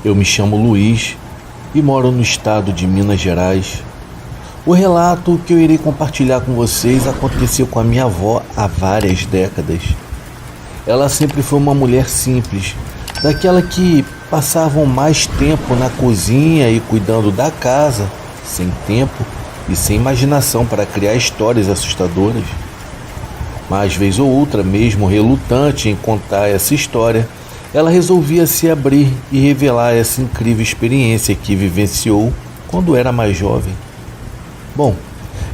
Eu me chamo Luiz e moro no estado de Minas Gerais. O relato que eu irei compartilhar com vocês aconteceu com a minha avó há várias décadas. Ela sempre foi uma mulher simples, daquela que passavam mais tempo na cozinha e cuidando da casa, sem tempo e sem imaginação para criar histórias assustadoras. Mas vez ou outra, mesmo relutante em contar essa história, ela resolvia se abrir e revelar essa incrível experiência que vivenciou quando era mais jovem. Bom,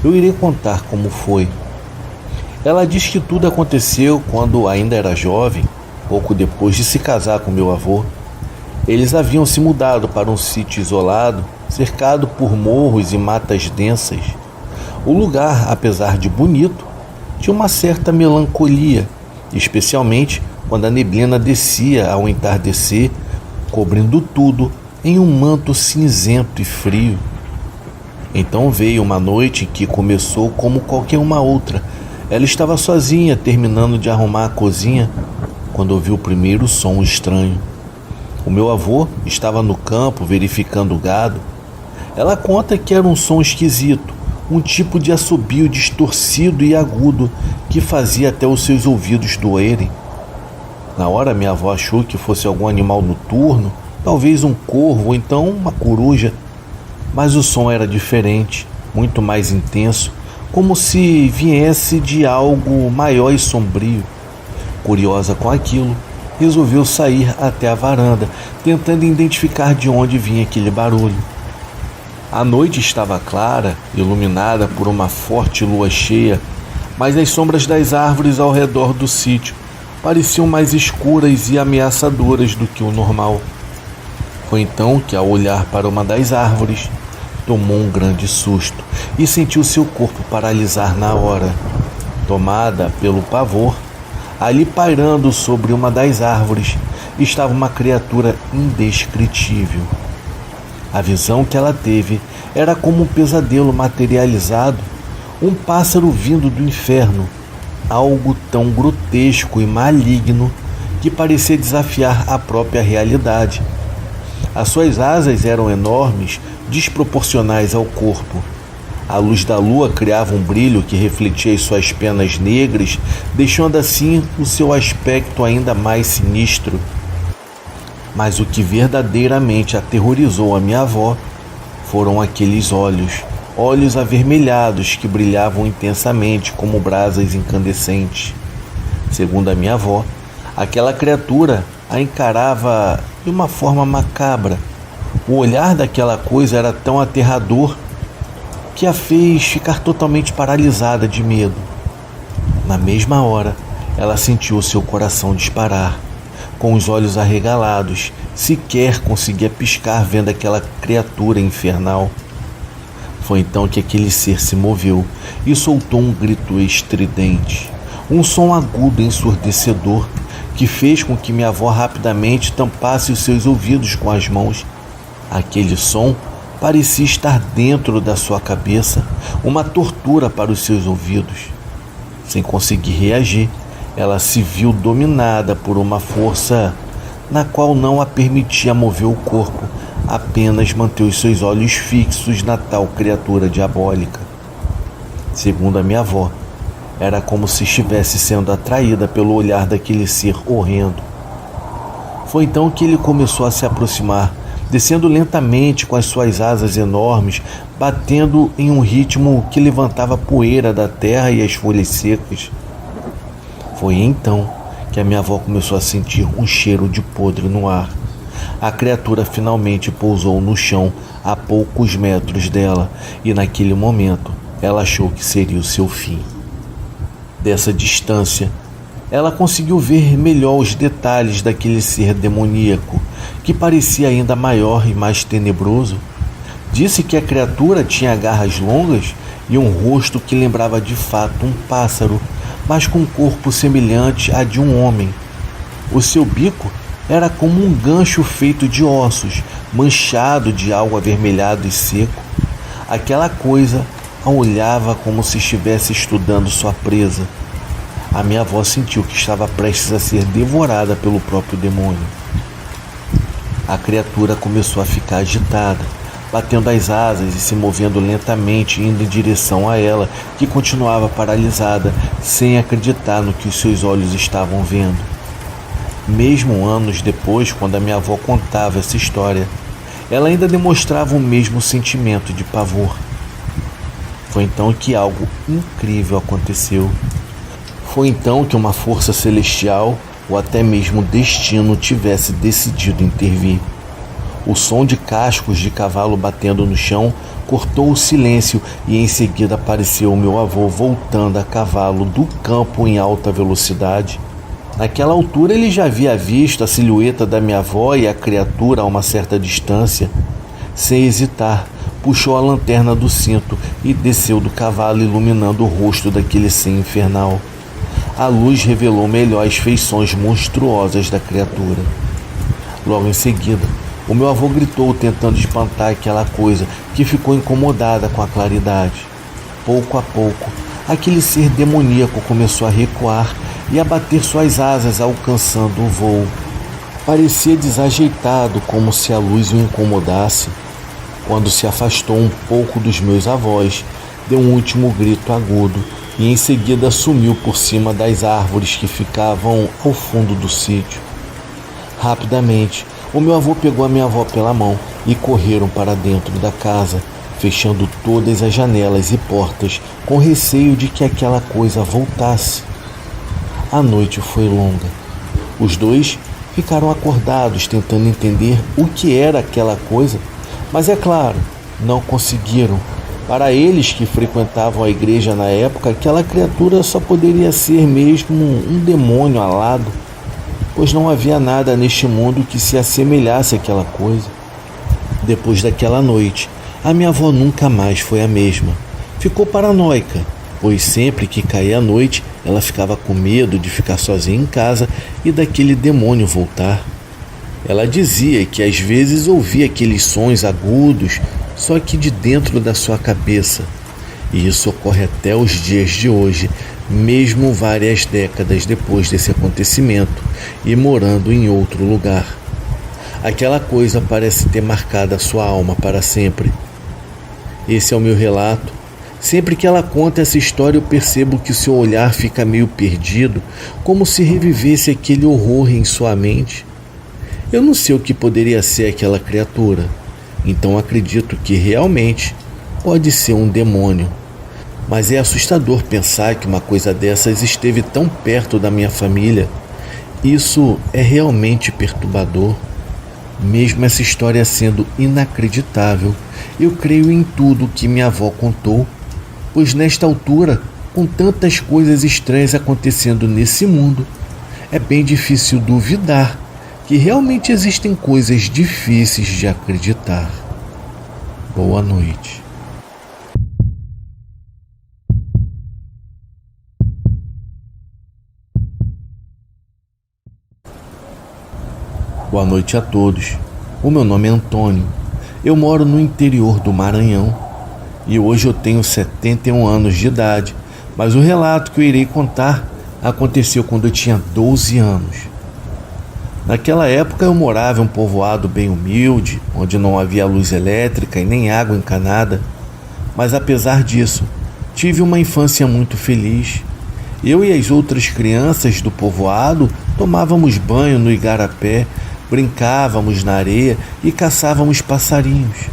eu irei contar como foi. Ela diz que tudo aconteceu quando ainda era jovem, pouco depois de se casar com meu avô. Eles haviam se mudado para um sítio isolado, cercado por morros e matas densas. O lugar, apesar de bonito, tinha uma certa melancolia, especialmente quando a neblina descia ao entardecer, cobrindo tudo em um manto cinzento e frio. Então veio uma noite que começou como qualquer uma outra. Ela estava sozinha, terminando de arrumar a cozinha, quando ouviu o primeiro som estranho. O meu avô estava no campo verificando o gado. Ela conta que era um som esquisito, um tipo de assobio distorcido e agudo que fazia até os seus ouvidos doerem. Na hora, minha avó achou que fosse algum animal noturno, talvez um corvo ou então uma coruja. Mas o som era diferente, muito mais intenso, como se viesse de algo maior e sombrio. Curiosa com aquilo, resolveu sair até a varanda, tentando identificar de onde vinha aquele barulho. A noite estava clara, iluminada por uma forte lua cheia, mas as sombras das árvores ao redor do sítio pareciam mais escuras e ameaçadoras do que o normal. Foi então que, ao olhar para uma das árvores, tomou um grande susto e sentiu seu corpo paralisar na hora. Tomada pelo pavor, ali pairando sobre uma das árvores estava uma criatura indescritível. A visão que ela teve era como um pesadelo materializado, um pássaro vindo do inferno, algo tão grotesco e maligno que parecia desafiar a própria realidade. As suas asas eram enormes, desproporcionais ao corpo. A luz da lua criava um brilho que refletia as suas penas negras, deixando assim o seu aspecto ainda mais sinistro. Mas o que verdadeiramente aterrorizou a minha avó foram aqueles olhos avermelhados que brilhavam intensamente como brasas incandescentes. Segundo a minha avó, aquela criatura a encarava de uma forma macabra. O olhar daquela coisa era tão aterrador que a fez ficar totalmente paralisada de medo. Na mesma hora, ela sentiu seu coração disparar. Com os olhos arregalados, sequer conseguia piscar vendo aquela criatura infernal. Foi então que aquele ser se moveu e soltou um grito estridente, um som agudo e ensurdecedor que fez com que minha avó rapidamente tampasse os seus ouvidos com as mãos. Aquele som parecia estar dentro da sua cabeça, uma tortura para os seus ouvidos. Sem conseguir reagir, ela se viu dominada por uma força na qual não a permitia mover o corpo, apenas manter os seus olhos fixos na tal criatura diabólica. Segundo a minha avó, era como se estivesse sendo atraída pelo olhar daquele ser horrendo. Foi então que ele começou a se aproximar, descendo lentamente com as suas asas enormes, batendo em um ritmo que levantava poeira da terra e as folhas secas. Foi então que a minha avó começou a sentir um cheiro de podre no ar. A criatura finalmente pousou no chão a poucos metros dela e naquele momento ela achou que seria o seu fim. Dessa distância, ela conseguiu ver melhor os detalhes daquele ser demoníaco, que parecia ainda maior e mais tenebroso. Disse que a criatura tinha garras longas e um rosto que lembrava de fato um pássaro, mas com um corpo semelhante a de um homem. O seu bico era como um gancho feito de ossos, manchado de algo avermelhado e seco. Aquela coisa a olhava como se estivesse estudando sua presa. A minha avó sentiu que estava prestes a ser devorada pelo próprio demônio. A criatura começou a ficar agitada, batendo as asas e se movendo lentamente, indo em direção a ela, que continuava paralisada, sem acreditar no que os seus olhos estavam vendo. Mesmo anos depois, quando a minha avó contava essa história, ela ainda demonstrava o mesmo sentimento de pavor. Foi então que algo incrível aconteceu. Foi então que uma força celestial, ou até mesmo o destino, tivesse decidido intervir. O som de cascos de cavalo batendo no chão cortou o silêncio e em seguida apareceu o meu avô voltando a cavalo do campo em alta velocidade. Naquela altura ele já havia visto a silhueta da minha avó e a criatura a uma certa distância. Sem hesitar, puxou a lanterna do cinto e desceu do cavalo, iluminando o rosto daquele ser infernal. A luz revelou melhor as feições monstruosas da criatura. Logo em seguida, o meu avô gritou, tentando espantar aquela coisa que ficou incomodada com a claridade. Pouco a pouco, aquele ser demoníaco começou a recuar e a bater suas asas, alcançando o voo. Parecia desajeitado, como se a luz o incomodasse. Quando se afastou um pouco dos meus avós, deu um último grito agudo e em seguida sumiu por cima das árvores que ficavam ao fundo do sítio. Rapidamente, o meu avô pegou a minha avó pela mão e correram para dentro da casa, fechando todas as janelas e portas com receio de que aquela coisa voltasse. A noite foi longa. Os dois ficaram acordados tentando entender o que era aquela coisa, mas é claro, não conseguiram. Para eles que frequentavam a igreja na época, aquela criatura só poderia ser mesmo um demônio alado, pois não havia nada neste mundo que se assemelhasse àquela coisa. Depois daquela noite, a minha avó nunca mais foi a mesma. Ficou paranoica, pois sempre que caía a noite, ela ficava com medo de ficar sozinha em casa e daquele demônio voltar. Ela dizia que às vezes ouvia aqueles sons agudos, só que de dentro da sua cabeça. E isso ocorre até os dias de hoje, mesmo várias décadas depois desse acontecimento e morando em outro lugar. Aquela coisa parece ter marcado a sua alma para sempre. Esse é o meu relato. Sempre que ela conta essa história, eu percebo que o seu olhar fica meio perdido, como se revivesse aquele horror em sua mente. Eu não sei o que poderia ser aquela criatura, então acredito que realmente pode ser um demônio. Mas é assustador pensar que uma coisa dessas esteve tão perto da minha família. Isso é realmente perturbador. Mesmo essa história sendo inacreditável, eu creio em tudo que minha avó contou, pois nesta altura, com tantas coisas estranhas acontecendo nesse mundo, é bem difícil duvidar que realmente existem coisas difíceis de acreditar. Boa noite. Boa noite a todos. O meu nome é Antônio. Eu moro no interior do Maranhão e hoje eu tenho 71 anos de idade, mas o relato que eu irei contar aconteceu quando eu tinha 12 anos. Naquela época eu morava em um povoado bem humilde, onde não havia luz elétrica e nem água encanada, mas apesar disso, tive uma infância muito feliz. Eu e as outras crianças do povoado tomávamos banho no igarapé, brincávamos na areia e caçávamos passarinhos.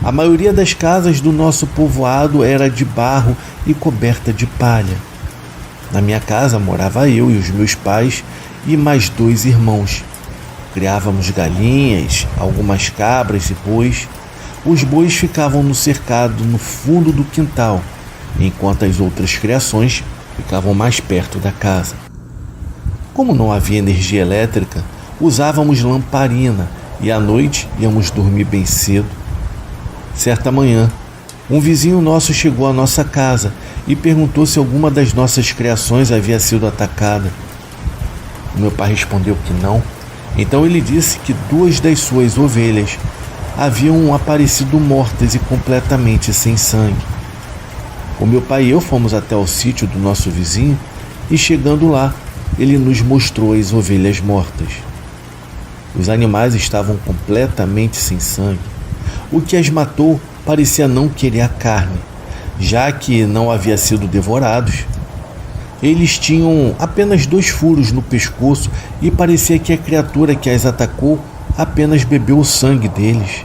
A maioria das casas do nosso povoado era de barro e coberta de palha. Na minha casa morava eu e os meus pais e mais 2 irmãos. Criávamos galinhas, algumas cabras e bois. Os bois ficavam no cercado no fundo do quintal, enquanto as outras criações ficavam mais perto da casa. Como não havia energia elétrica, usávamos lamparina e à noite íamos dormir bem cedo. Certa manhã, um vizinho nosso chegou à nossa casa e perguntou se alguma das nossas criações havia sido atacada. O meu pai respondeu que não, então ele disse que 2 das suas ovelhas haviam aparecido mortas e completamente sem sangue. O meu pai e eu fomos até o sítio do nosso vizinho e chegando lá, ele nos mostrou as ovelhas mortas. Os animais estavam completamente sem sangue. O que as matou parecia não querer a carne, já que não havia sido devorados. Eles tinham apenas 2 furos no pescoço e parecia que a criatura que as atacou apenas bebeu o sangue deles.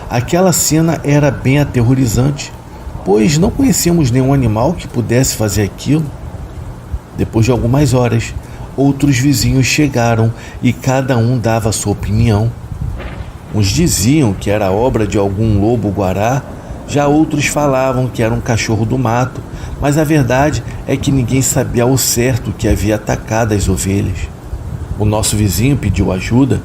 Aquela cena era bem aterrorizante, pois não conhecíamos nenhum animal que pudesse fazer aquilo. Depois de algumas horas, outros vizinhos chegaram e cada um dava a sua opinião. Uns diziam que era obra de algum lobo-guará, já outros falavam que era um cachorro do mato, mas a verdade é que ninguém sabia ao certo o que havia atacado as ovelhas. O nosso vizinho pediu ajuda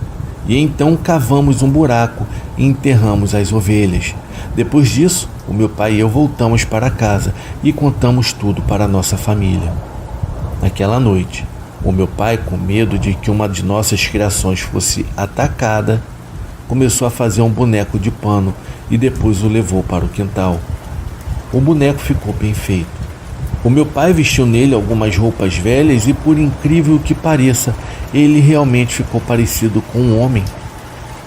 e então cavamos um buraco e enterramos as ovelhas. Depois disso, o meu pai e eu voltamos para casa e contamos tudo para a nossa família. Naquela noite, o meu pai, com medo de que uma de nossas criações fosse atacada, começou a fazer um boneco de pano e depois o levou para o quintal. O boneco ficou bem feito. O meu pai vestiu nele algumas roupas velhas e, por incrível que pareça, ele realmente ficou parecido com um homem.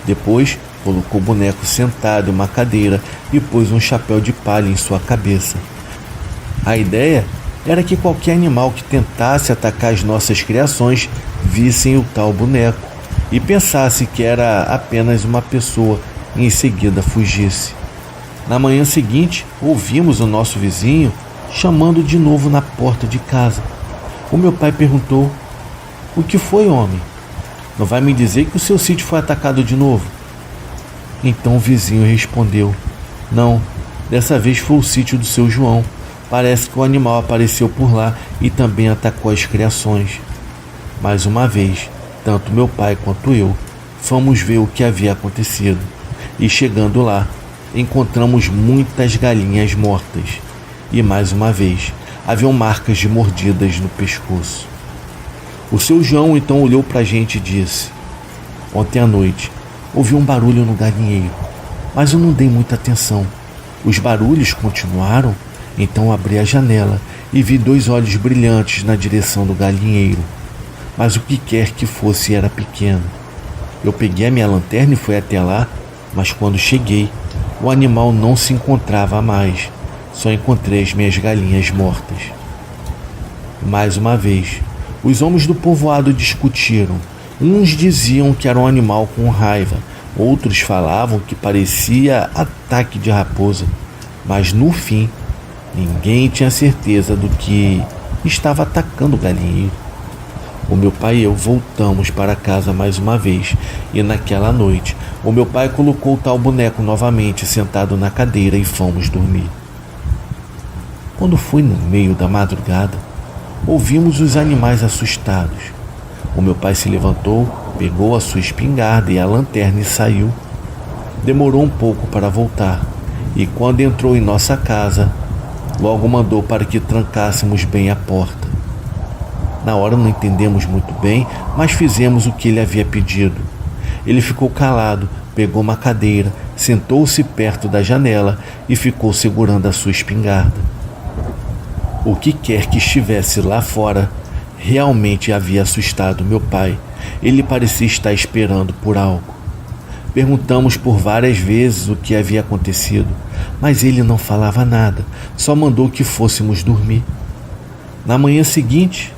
Depois, colocou o boneco sentado em uma cadeira e pôs um chapéu de palha em sua cabeça. A ideia era que qualquer animal que tentasse atacar as nossas criações vissem o tal boneco e pensasse que era apenas uma pessoa e em seguida fugisse. Na manhã seguinte, ouvimos o nosso vizinho chamando de novo na porta de casa. O meu pai perguntou: "O que foi, homem? Não vai me dizer que o seu sítio foi atacado de novo?" Então o vizinho respondeu: "Não, dessa vez foi o sítio do seu João. Parece que o animal apareceu por lá e também atacou as criações." Mais uma vez, tanto meu pai quanto eu fomos ver o que havia acontecido. E chegando lá, encontramos muitas galinhas mortas. E mais uma vez, haviam marcas de mordidas no pescoço. O seu João então olhou para a gente e disse: "Ontem à noite, ouvi um barulho no galinheiro, mas eu não dei muita atenção. Os barulhos continuaram, então abri a janela e vi 2 olhos brilhantes na direção do galinheiro. Mas o que quer que fosse era pequeno. Eu peguei a minha lanterna e fui até lá, mas quando cheguei, o animal não se encontrava mais. Só encontrei as minhas galinhas mortas." Mais uma vez, os homens do povoado discutiram. Uns diziam que era um animal com raiva, outros falavam que parecia ataque de raposa, mas no fim, ninguém tinha certeza do que estava atacando o galinheiro. O meu pai e eu voltamos para casa mais uma vez e naquela noite o meu pai colocou o tal boneco novamente sentado na cadeira e fomos dormir. Quando foi no meio da madrugada, ouvimos os animais assustados. O meu pai se levantou, pegou a sua espingarda e a lanterna e saiu. Demorou um pouco para voltar e quando entrou em nossa casa, logo mandou para que trancássemos bem a porta. Na hora não entendemos muito bem, mas fizemos o que ele havia pedido. Ele ficou calado, pegou uma cadeira, sentou-se perto da janela e ficou segurando a sua espingarda. O que quer que estivesse lá fora realmente havia assustado meu pai. Ele parecia estar esperando por algo. Perguntamos por várias vezes o que havia acontecido, mas ele não falava nada, só mandou que fôssemos dormir. Na manhã seguinte,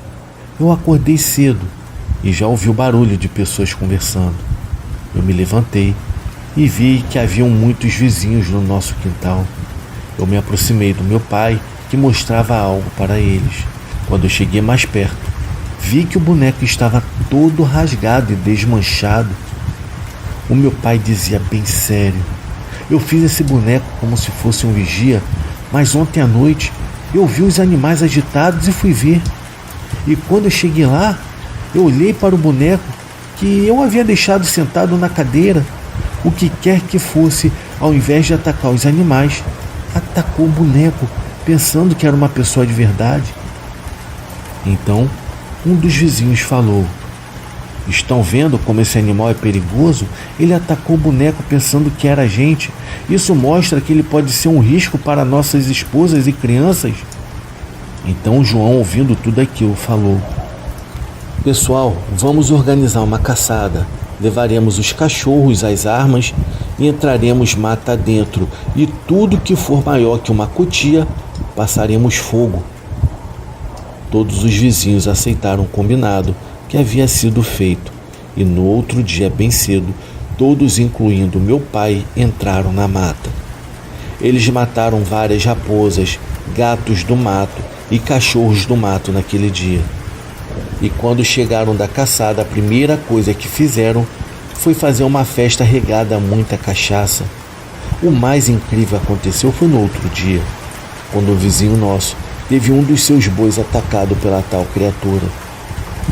eu acordei cedo e já ouvi o barulho de pessoas conversando. Eu me levantei e vi que haviam muitos vizinhos no nosso quintal. Eu me aproximei do meu pai, que mostrava algo para eles. Quando eu cheguei mais perto, vi que o boneco estava todo rasgado e desmanchado. O meu pai dizia bem sério: "Eu fiz esse boneco como se fosse um vigia, mas ontem à noite eu vi os animais agitados e fui ver. E quando eu cheguei lá, eu olhei para o boneco que eu havia deixado sentado na cadeira. O que quer que fosse, ao invés de atacar os animais, atacou o boneco, pensando que era uma pessoa de verdade." Então, um dos vizinhos falou: "Estão vendo como esse animal é perigoso? Ele atacou o boneco pensando que era a gente. Isso mostra que ele pode ser um risco para nossas esposas e crianças." Então João, ouvindo tudo aquilo, falou: "Pessoal, vamos organizar uma caçada. Levaremos os cachorros, as armas e entraremos mata dentro, e tudo que for maior que uma cutia, passaremos fogo. Todos os vizinhos aceitaram o combinado que havia sido feito, e no outro dia bem cedo, todos, incluindo meu pai, entraram na mata. Eles mataram várias raposas, gatos do mato e cachorros do mato naquele dia. E quando chegaram da caçada, a primeira coisa que fizeram foi fazer uma festa regada a muita cachaça. O mais incrível aconteceu foi no outro dia, quando um vizinho nosso teve um dos seus bois atacado pela tal criatura.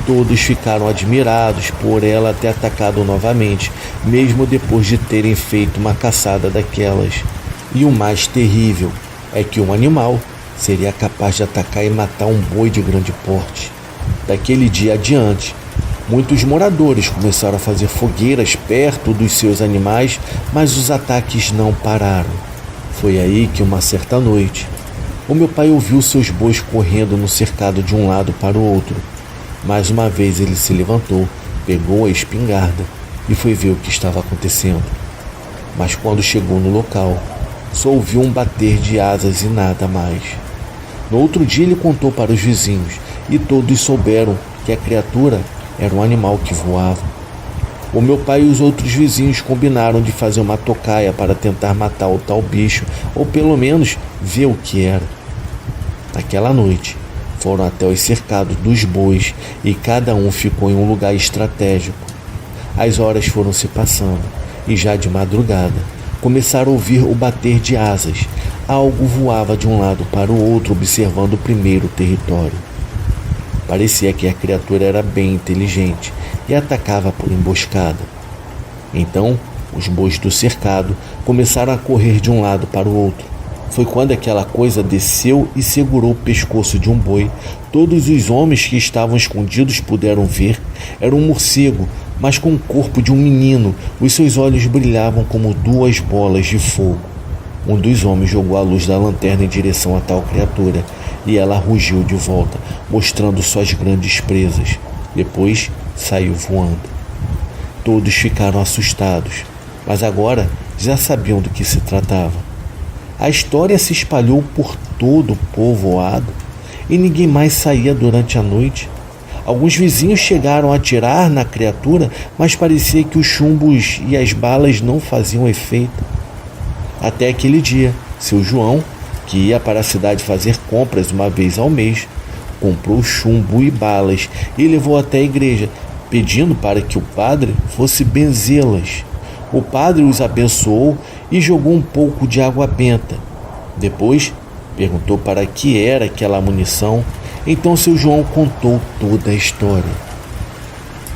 Todos ficaram admirados por ela ter atacado novamente, mesmo depois de terem feito uma caçada daquelas. E o mais terrível é que um animal seria capaz de atacar e matar um boi de grande porte. Daquele dia adiante, muitos moradores começaram a fazer fogueiras perto dos seus animais, mas os ataques não pararam. Foi aí que, uma certa noite, o meu pai ouviu seus bois correndo no cercado de um lado para o outro. Mais uma vez ele se levantou, pegou a espingarda e foi ver o que estava acontecendo. Mas quando chegou no local, só ouviu um bater de asas e nada mais. No outro dia ele contou para os vizinhos e todos souberam que a criatura era um animal que voava. O meu pai e os outros vizinhos combinaram de fazer uma tocaia para tentar matar o tal bicho, ou pelo menos ver o que era. Naquela noite, foram até os cercados dos bois e cada um ficou em um lugar estratégico. As horas foram se passando e já de madrugada começaram a ouvir o bater de asas. Algo voava de um lado para o outro, observando o primeiro território. Parecia que a criatura era bem inteligente e atacava por emboscada. Então, os bois do cercado começaram a correr de um lado para o outro. Foi quando aquela coisa desceu e segurou o pescoço de um boi. Todos os homens que estavam escondidos puderam ver. Era um morcego, mas com o corpo de um menino. Os seus olhos brilhavam como duas bolas de fogo. Um dos homens jogou a luz da lanterna em direção a tal criatura, e ela rugiu de volta, mostrando suas grandes presas. Depois saiu voando. Todos ficaram assustados, mas agora já sabiam do que se tratava. A história se espalhou por todo o povoado e ninguém mais saía durante a noite. Alguns vizinhos chegaram a atirar na criatura, mas parecia que os chumbos e as balas não faziam efeito. Até aquele dia, seu João, que ia para a cidade fazer compras uma vez ao mês, comprou chumbo e balas e levou até a igreja, pedindo para que o padre fosse benzê-las. O padre os abençoou e jogou um pouco de água benta. Depois, perguntou para que era aquela munição. Então seu João contou toda a história.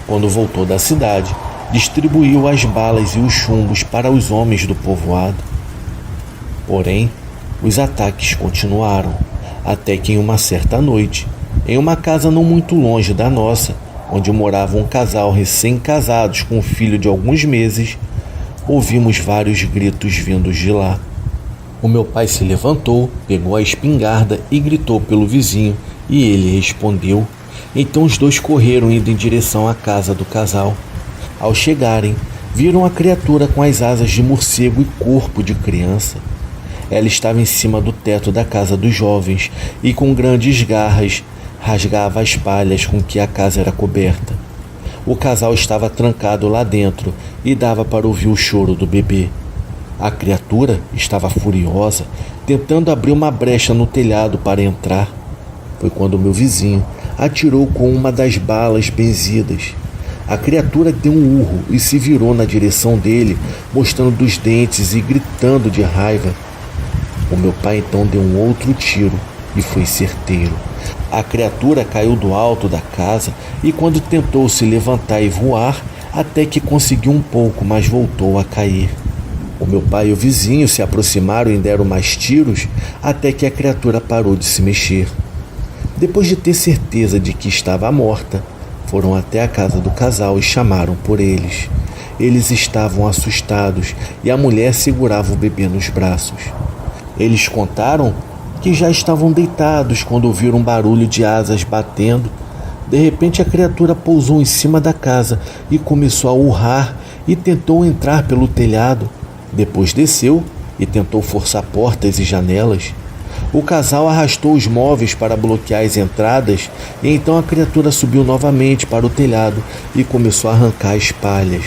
Quando voltou da cidade, distribuiu as balas e os chumbos para os homens do povoado. Porém, os ataques continuaram, até que em uma certa noite, em uma casa não muito longe da nossa, onde morava um casal recém-casados com um filho de alguns meses, ouvimos vários gritos vindos de lá. O meu pai se levantou, pegou a espingarda e gritou pelo vizinho, e ele respondeu. Então os dois correram indo em direção à casa do casal. Ao chegarem, viram a criatura com as asas de morcego e corpo de criança. Ela estava em cima do teto da casa dos jovens e com grandes garras rasgava as palhas com que a casa era coberta. O casal estava trancado lá dentro e dava para ouvir o choro do bebê. A criatura estava furiosa, tentando abrir uma brecha no telhado para entrar. Foi quando meu vizinho atirou com uma das balas benzidas. A criatura deu um urro e se virou na direção dele, mostrando os dentes e gritando de raiva. O meu pai então deu um outro tiro e foi certeiro. A criatura caiu do alto da casa e quando tentou se levantar e voar, até que conseguiu um pouco, mas voltou a cair. O meu pai e o vizinho se aproximaram e deram mais tiros até que a criatura parou de se mexer. Depois de ter certeza de que estava morta, foram até a casa do casal e chamaram por eles. Eles estavam assustados e a mulher segurava o bebê nos braços. Eles contaram que já estavam deitados quando ouviram um barulho de asas batendo, De repente a criatura pousou em cima da casa e começou a urrar e tentou entrar pelo telhado. Depois desceu e tentou forçar portas e janelas. O casal arrastou os móveis para bloquear as entradas e então a criatura subiu novamente para o telhado e começou a arrancar as palhas.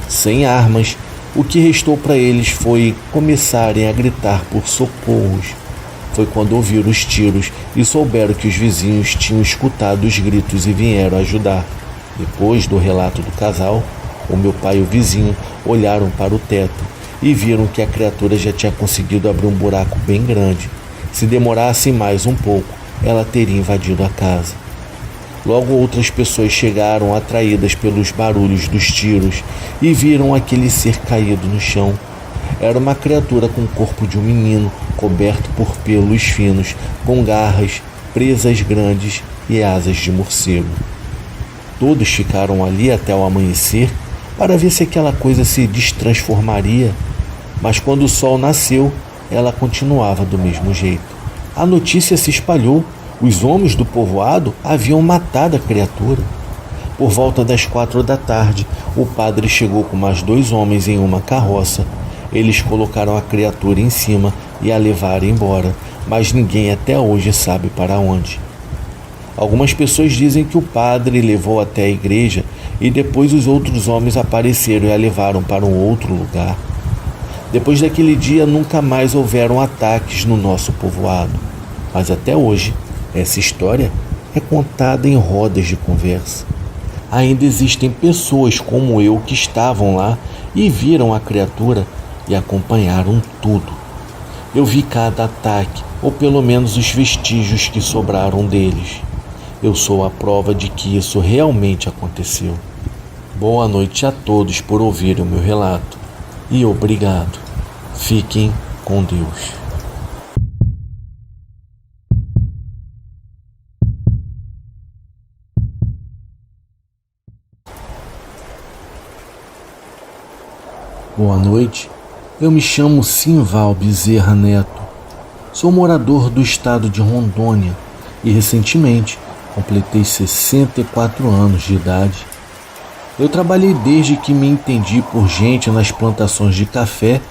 Sem armas, o que restou para eles foi começarem a gritar por socorros. Foi quando ouviram os tiros e souberam que os vizinhos tinham escutado os gritos e vieram ajudar. Depois do relato do casal, o meu pai e o vizinho olharam para o teto e viram que a criatura já tinha conseguido abrir um buraco bem grande. Se demorassem mais um pouco, ela teria invadido a casa. Logo outras pessoas chegaram atraídas pelos barulhos dos tiros e viram aquele ser caído no chão. Era uma criatura com o corpo de um menino, coberto por pelos finos, com garras, presas grandes e asas de morcego. Todos ficaram ali até o amanhecer para ver se aquela coisa se destransformaria, mas quando o sol nasceu, ela continuava do mesmo jeito. A notícia se espalhou. Os homens do povoado haviam matado a criatura. Por volta das 4 da tarde, o padre chegou com mais 2 homens em uma carroça. Eles colocaram a criatura em cima e a levaram embora, mas ninguém até hoje sabe para onde. Algumas pessoas dizem que o padre levou até a igreja e depois os outros homens apareceram e a levaram para um outro lugar. Depois daquele dia nunca mais houveram ataques no nosso povoado, mas até hoje essa história é contada em rodas de conversa. Ainda existem pessoas como eu que estavam lá e viram a criatura e acompanharam tudo. Eu vi cada ataque, ou pelo menos os vestígios que sobraram deles. Eu sou a prova de que isso realmente aconteceu. Boa noite a todos por ouvirem o meu relato e obrigado. Fiquem com Deus. Boa noite, eu me chamo Simval Bezerra Neto. Sou morador do estado de Rondônia e recentemente completei 64 anos de idade. Eu trabalhei desde que me entendi por gente nas plantações de café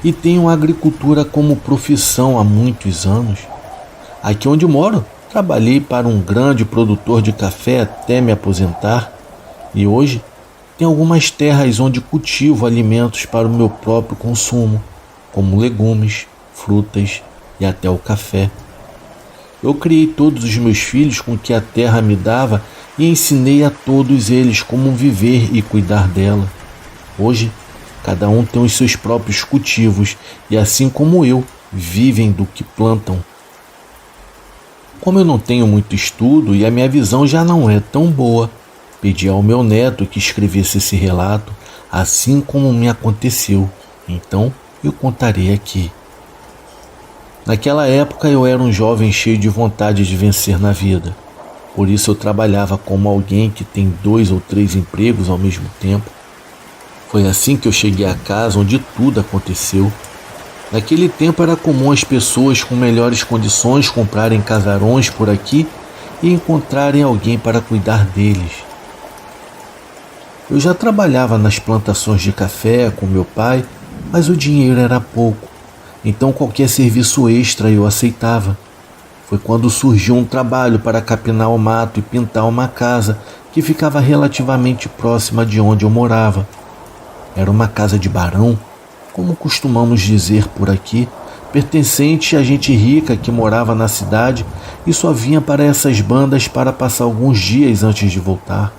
e tenho a agricultura como profissão há muitos anos. Aqui onde moro, trabalhei para um grande produtor de café até me aposentar e hoje tem algumas terras onde cultivo alimentos para o meu próprio consumo, como legumes, frutas e até o café. Eu criei todos os meus filhos com o que a terra me dava e ensinei a todos eles como viver e cuidar dela. Hoje, cada um tem os seus próprios cultivos e, assim como eu, vivem do que plantam. Como eu não tenho muito estudo e a minha visão já não é tão boa, pedi ao meu neto que escrevesse esse relato, assim como me aconteceu. Então, eu contarei aqui. Naquela época eu era um jovem cheio de vontade de vencer na vida. Por isso eu trabalhava como alguém que tem 2 ou 3 empregos ao mesmo tempo. Foi assim que eu cheguei à casa onde tudo aconteceu. Naquele tempo era comum as pessoas com melhores condições comprarem casarões por aqui e encontrarem alguém para cuidar deles. Eu já trabalhava nas plantações de café com meu pai, mas o dinheiro era pouco, então qualquer serviço extra eu aceitava. Foi quando surgiu um trabalho para capinar o mato e pintar uma casa que ficava relativamente próxima de onde eu morava. Era uma casa de barão, como costumamos dizer por aqui, pertencente a gente rica que morava na cidade e só vinha para essas bandas para passar alguns dias antes de voltar.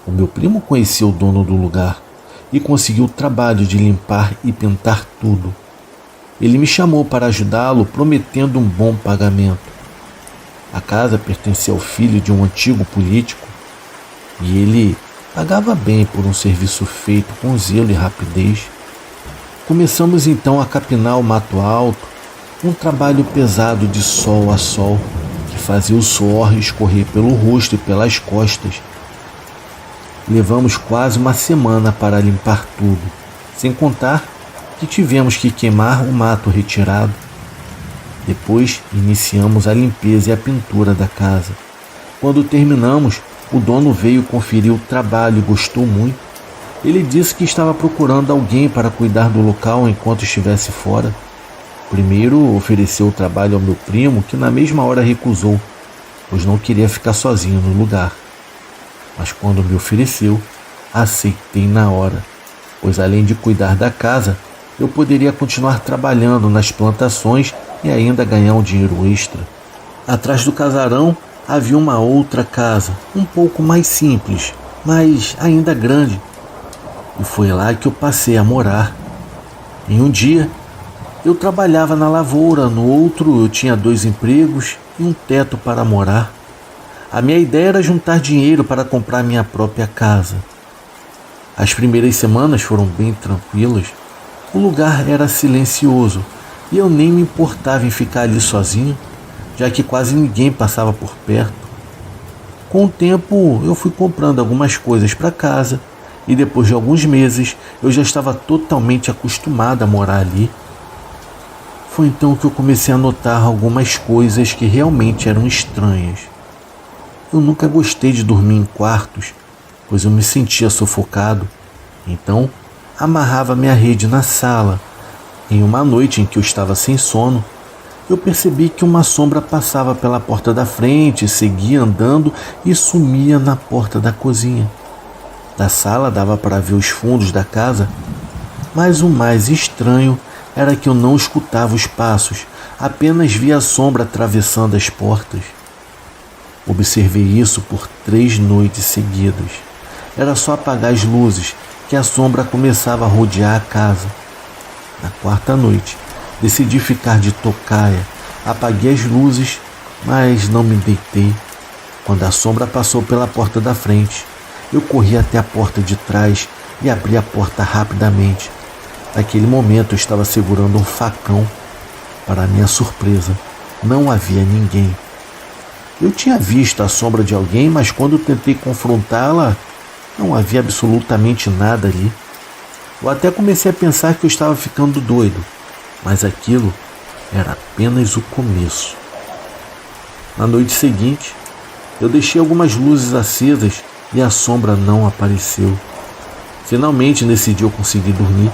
O meu primo conhecia o dono do lugar e conseguiu o trabalho de limpar e pintar tudo. Ele me chamou para ajudá-lo, prometendo um bom pagamento. A casa pertencia ao filho de um antigo político e ele pagava bem por um serviço feito com zelo e rapidez. Começamos então a capinar o mato alto, um trabalho pesado de sol a sol, que fazia o suor escorrer pelo rosto e pelas costas. Levamos quase uma semana para limpar tudo, sem contar que tivemos que queimar o mato retirado. Depois iniciamos a limpeza e a pintura da casa. Quando terminamos, o dono veio conferir o trabalho e gostou muito. Ele disse que estava procurando alguém para cuidar do local enquanto estivesse fora. Primeiro ofereceu o trabalho ao meu primo, que na mesma hora recusou, pois não queria ficar sozinho no lugar. Mas quando me ofereceu, aceitei na hora, pois além de cuidar da casa, eu poderia continuar trabalhando nas plantações e ainda ganhar um dinheiro extra. Atrás do casarão havia uma outra casa, um pouco mais simples, mas ainda grande. E foi lá que eu passei a morar. Em um dia, eu trabalhava na lavoura, no outro eu tinha 2 empregos e um teto para morar. A minha ideia era juntar dinheiro para comprar minha própria casa. As primeiras semanas foram bem tranquilas. O lugar era silencioso e eu nem me importava em ficar ali sozinho, já que quase ninguém passava por perto. Com o tempo, eu fui comprando algumas coisas para casa e depois de alguns meses eu já estava totalmente acostumado a morar ali. Foi então que eu comecei a notar algumas coisas que realmente eram estranhas. Eu nunca gostei de dormir em quartos, pois eu me sentia sufocado. Então, amarrava minha rede na sala. Em uma noite em que eu estava sem sono, eu percebi que uma sombra passava pela porta da frente, seguia andando e sumia na porta da cozinha. Da sala dava para ver os fundos da casa, mas o mais estranho era que eu não escutava os passos, apenas via a sombra atravessando as portas. Observei isso por 3 noites seguidas. Era só apagar as luzes que a sombra começava a rodear a casa. Na 4ª noite, decidi ficar de tocaia. Apaguei as luzes, mas não me deitei. Quando a sombra passou pela porta da frente, eu corri até a porta de trás e abri a porta rapidamente. Naquele momento eu estava segurando um facão. Para minha surpresa, não havia ninguém. Eu tinha visto a sombra de alguém, mas quando tentei confrontá-la, não havia absolutamente nada ali. Eu até comecei a pensar que eu estava ficando doido, mas aquilo era apenas o começo. Na noite seguinte, eu deixei algumas luzes acesas e a sombra não apareceu. Finalmente, nesse dia eu consegui dormir,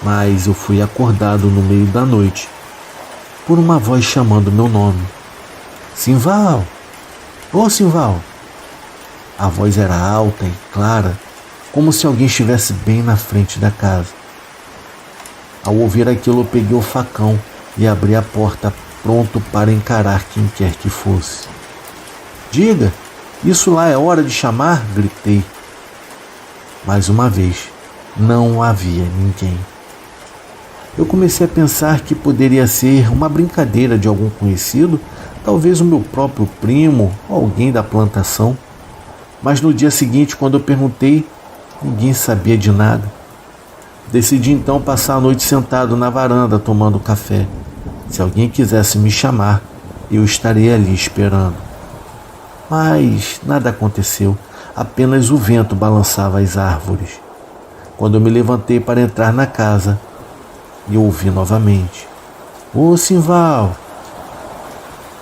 mas eu fui acordado no meio da noite por uma voz chamando meu nome. Simval! Ô Simval! A voz era alta e clara, como se alguém estivesse bem na frente da casa. Ao ouvir aquilo, eu peguei o facão e abri a porta, pronto para encarar quem quer que fosse. Diga, isso lá é hora de chamar? Gritei. Mais uma vez, não havia ninguém. Eu comecei a pensar que poderia ser uma brincadeira de algum conhecido, talvez o meu próprio primo ou alguém da plantação. Mas no dia seguinte, quando eu perguntei, ninguém sabia de nada. Decidi então passar a noite sentado na varanda tomando café. Se alguém quisesse me chamar, eu estaria ali esperando. Mas nada aconteceu, apenas o vento balançava as árvores. Quando eu me levantei para entrar na casa, eu ouvi novamente. Ô Simval!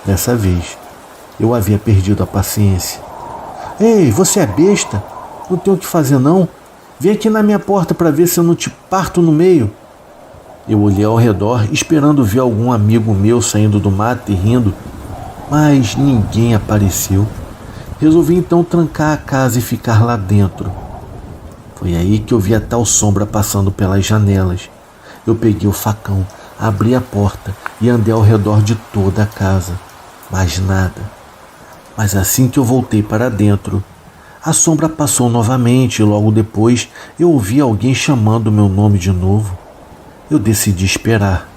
Dessa vez, eu havia perdido a paciência. Ei, você é besta? Não tem o que fazer não? Vem aqui na minha porta para ver se eu não te parto no meio. Eu olhei ao redor, esperando ver algum amigo meu saindo do mato e rindo, mas ninguém apareceu. Resolvi então trancar a casa e ficar lá dentro. Foi aí que eu vi a tal sombra passando pelas janelas. Eu peguei o facão, abri a porta e andei ao redor de toda a casa. Mas nada. Mas assim que eu voltei para dentro, a sombra passou novamente e logo depois eu ouvi alguém chamando meu nome de novo. Eu decidi esperar.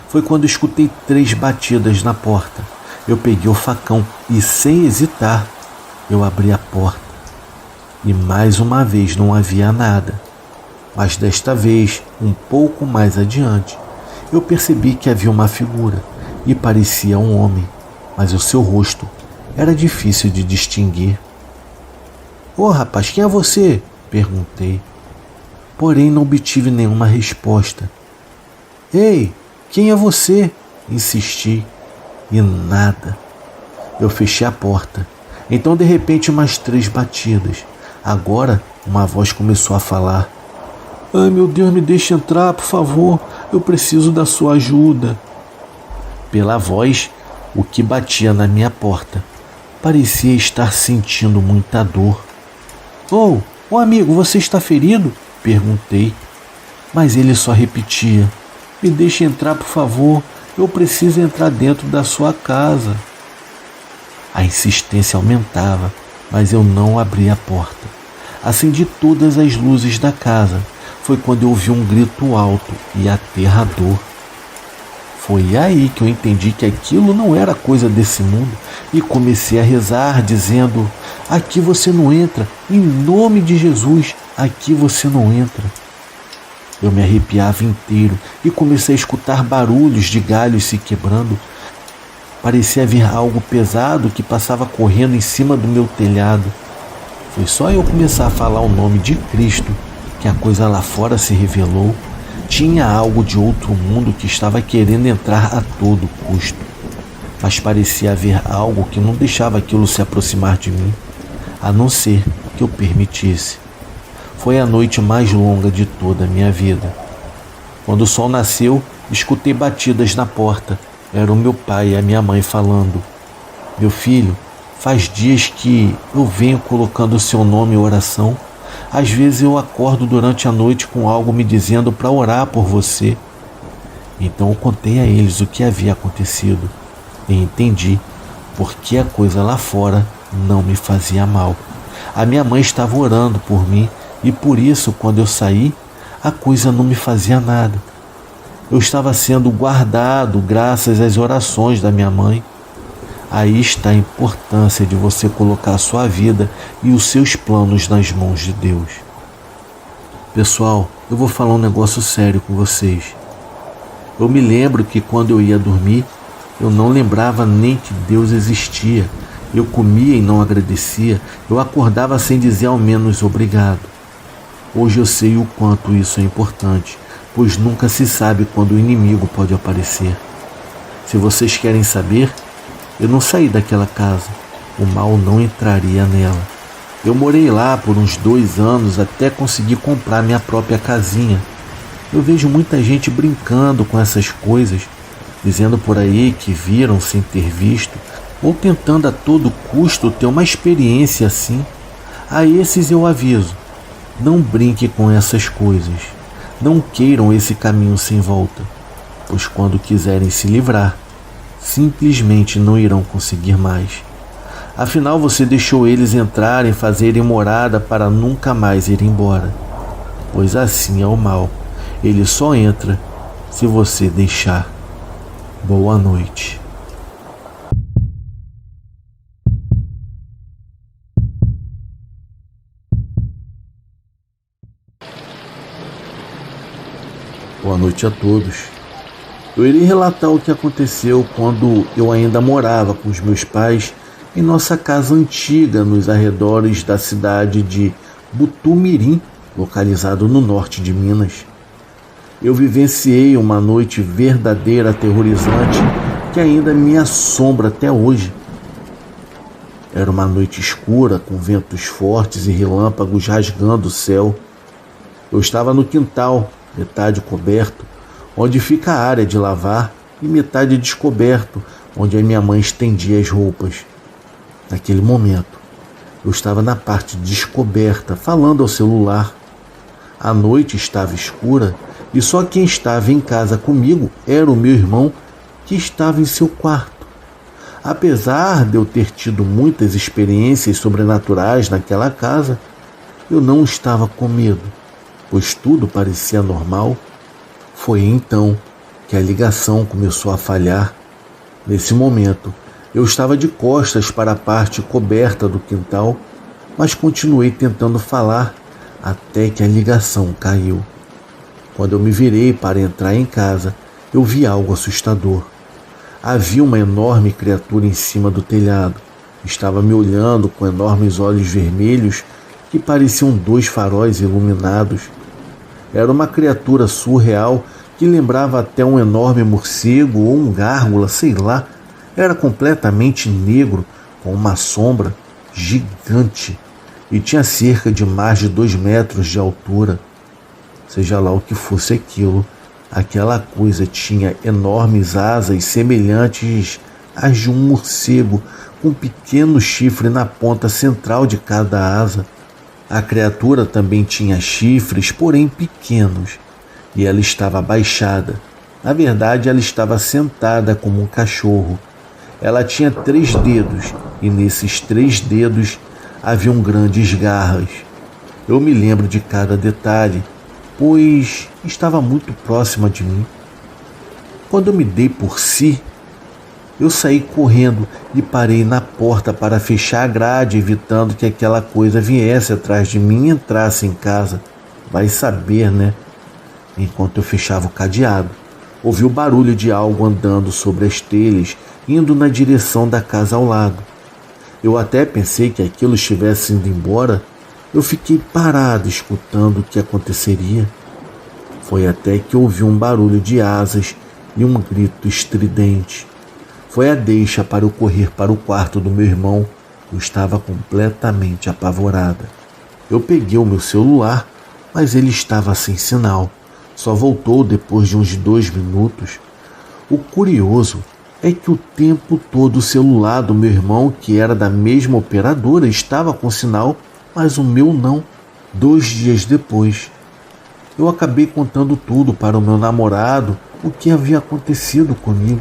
Foi quando escutei 3 batidas na porta. Eu peguei o facão e, sem hesitar, eu abri a porta. E mais uma vez não havia nada. Mas desta vez, um pouco mais adiante, eu percebi que havia uma figura e parecia um homem, mas o seu rosto era difícil de distinguir. Ô rapaz, quem é você? Perguntei. Porém não obtive nenhuma resposta. Ei, quem é você? Insisti. E nada. Eu fechei a porta. Então, de repente, mais 3 batidas. Agora, uma voz começou a falar. Ai, meu Deus, me deixe entrar, por favor. Eu preciso da sua ajuda. Pela voz, o que batia na minha porta parecia estar sentindo muita dor. Oh, amigo, você está ferido? Perguntei. Mas ele só repetia. Me deixe entrar, por favor. Eu preciso entrar dentro da sua casa. A insistência aumentava, mas eu não abri a porta. Acendi todas as luzes da casa. Foi quando eu ouvi um grito alto e aterrador. Foi aí que eu entendi que aquilo não era coisa desse mundo e comecei a rezar, dizendo: aqui você não entra, em nome de Jesus, aqui você não entra. Eu me arrepiava inteiro e comecei a escutar barulhos de galhos se quebrando. Parecia haver algo pesado que passava correndo em cima do meu telhado. Foi só eu começar a falar o nome de Cristo que a coisa lá fora se revelou. Tinha algo de outro mundo que estava querendo entrar a todo custo. Mas parecia haver algo que não deixava aquilo se aproximar de mim, a não ser que eu permitisse. Foi a noite mais longa de toda a minha vida. Quando o sol nasceu, escutei batidas na porta. Era o meu pai e a minha mãe falando: meu filho, faz dias que eu venho colocando o seu nome em oração. Às vezes eu acordo durante a noite com algo me dizendo para orar por você. Então eu contei a eles o que havia acontecido e entendi por que a coisa lá fora não me fazia mal. A minha mãe estava orando por mim e por isso, quando eu saí, a coisa não me fazia nada. Eu estava sendo guardado graças às orações da minha mãe. Aí está a importância de você colocar a sua vida e os seus planos nas mãos de Deus. Pessoal, eu vou falar um negócio sério com vocês. Eu me lembro que quando eu ia dormir, eu não lembrava nem que Deus existia. Eu comia e não agradecia. Eu acordava sem dizer ao menos obrigado. Hoje eu sei o quanto isso é importante, pois nunca se sabe quando o inimigo pode aparecer. Se vocês querem saber, eu não saí daquela casa. O mal não entraria nela. Eu morei lá por uns 2 anos até conseguir comprar minha própria casinha. Eu vejo muita gente brincando com essas coisas, dizendo por aí que viram sem ter visto, ou tentando a todo custo ter uma experiência assim. A esses eu aviso: não brinque com essas coisas. Não queiram esse caminho sem volta, pois quando quiserem se livrar, simplesmente não irão conseguir mais. Afinal, você deixou eles entrarem, fazerem morada para nunca mais ir embora. Pois assim é o mal. Ele só entra se você deixar. Boa noite. Boa noite a todos. Eu irei relatar o que aconteceu quando eu ainda morava com os meus pais em nossa casa antiga nos arredores da cidade de Butumirim, localizado no norte de Minas. Eu vivenciei uma noite verdadeira, aterrorizante, que ainda me assombra até hoje. Era uma noite escura, com ventos fortes e relâmpagos rasgando o céu. Eu estava no quintal, metade coberto, onde fica a área de lavar, e metade descoberto, onde a minha mãe estendia as roupas. Naquele momento, eu estava na parte descoberta, falando ao celular. A noite estava escura e só quem estava em casa comigo era o meu irmão, que estava em seu quarto. Apesar de eu ter tido muitas experiências sobrenaturais naquela casa, eu não estava com medo, pois tudo parecia normal. Foi então que a ligação começou a falhar. Nesse momento, eu estava de costas para a parte coberta do quintal, mas continuei tentando falar até que a ligação caiu. Quando eu me virei para entrar em casa, eu vi algo assustador. Havia uma enorme criatura em cima do telhado. Estava me olhando com enormes olhos vermelhos que pareciam 2 faróis iluminados. Era uma criatura surreal que lembrava até um enorme morcego ou um gárgula, sei lá. Era completamente negro, com uma sombra gigante, e tinha cerca de mais de 2 metros de altura. Seja lá o que fosse aquilo, aquela coisa tinha enormes asas semelhantes às de um morcego, com um pequeno chifre na ponta central de cada asa. A criatura também tinha chifres, porém pequenos, e ela estava abaixada. Na verdade, ela estava sentada como um cachorro. Ela tinha 3 dedos, e nesses 3 dedos haviam grandes garras. Eu me lembro de cada detalhe, pois estava muito próxima de mim. Quando eu me dei por si, eu saí correndo e parei na porta para fechar a grade, evitando que aquela coisa viesse atrás de mim e entrasse em casa. Vai saber, né? Enquanto eu fechava o cadeado, ouvi o barulho de algo andando sobre as telhas, indo na direção da casa ao lado. Eu até pensei que aquilo estivesse indo embora. Eu fiquei parado, escutando o que aconteceria. Foi até que ouvi um barulho de asas e um grito estridente. Foi a deixa para eu correr para o quarto do meu irmão. Eu estava completamente apavorada. Eu peguei o meu celular, mas ele estava sem sinal. Só voltou depois de uns 2 minutos. O curioso é que o tempo todo o celular do meu irmão, que era da mesma operadora, estava com sinal, mas o meu não. 2 dias depois, eu acabei contando tudo para o meu namorado, o que havia acontecido comigo.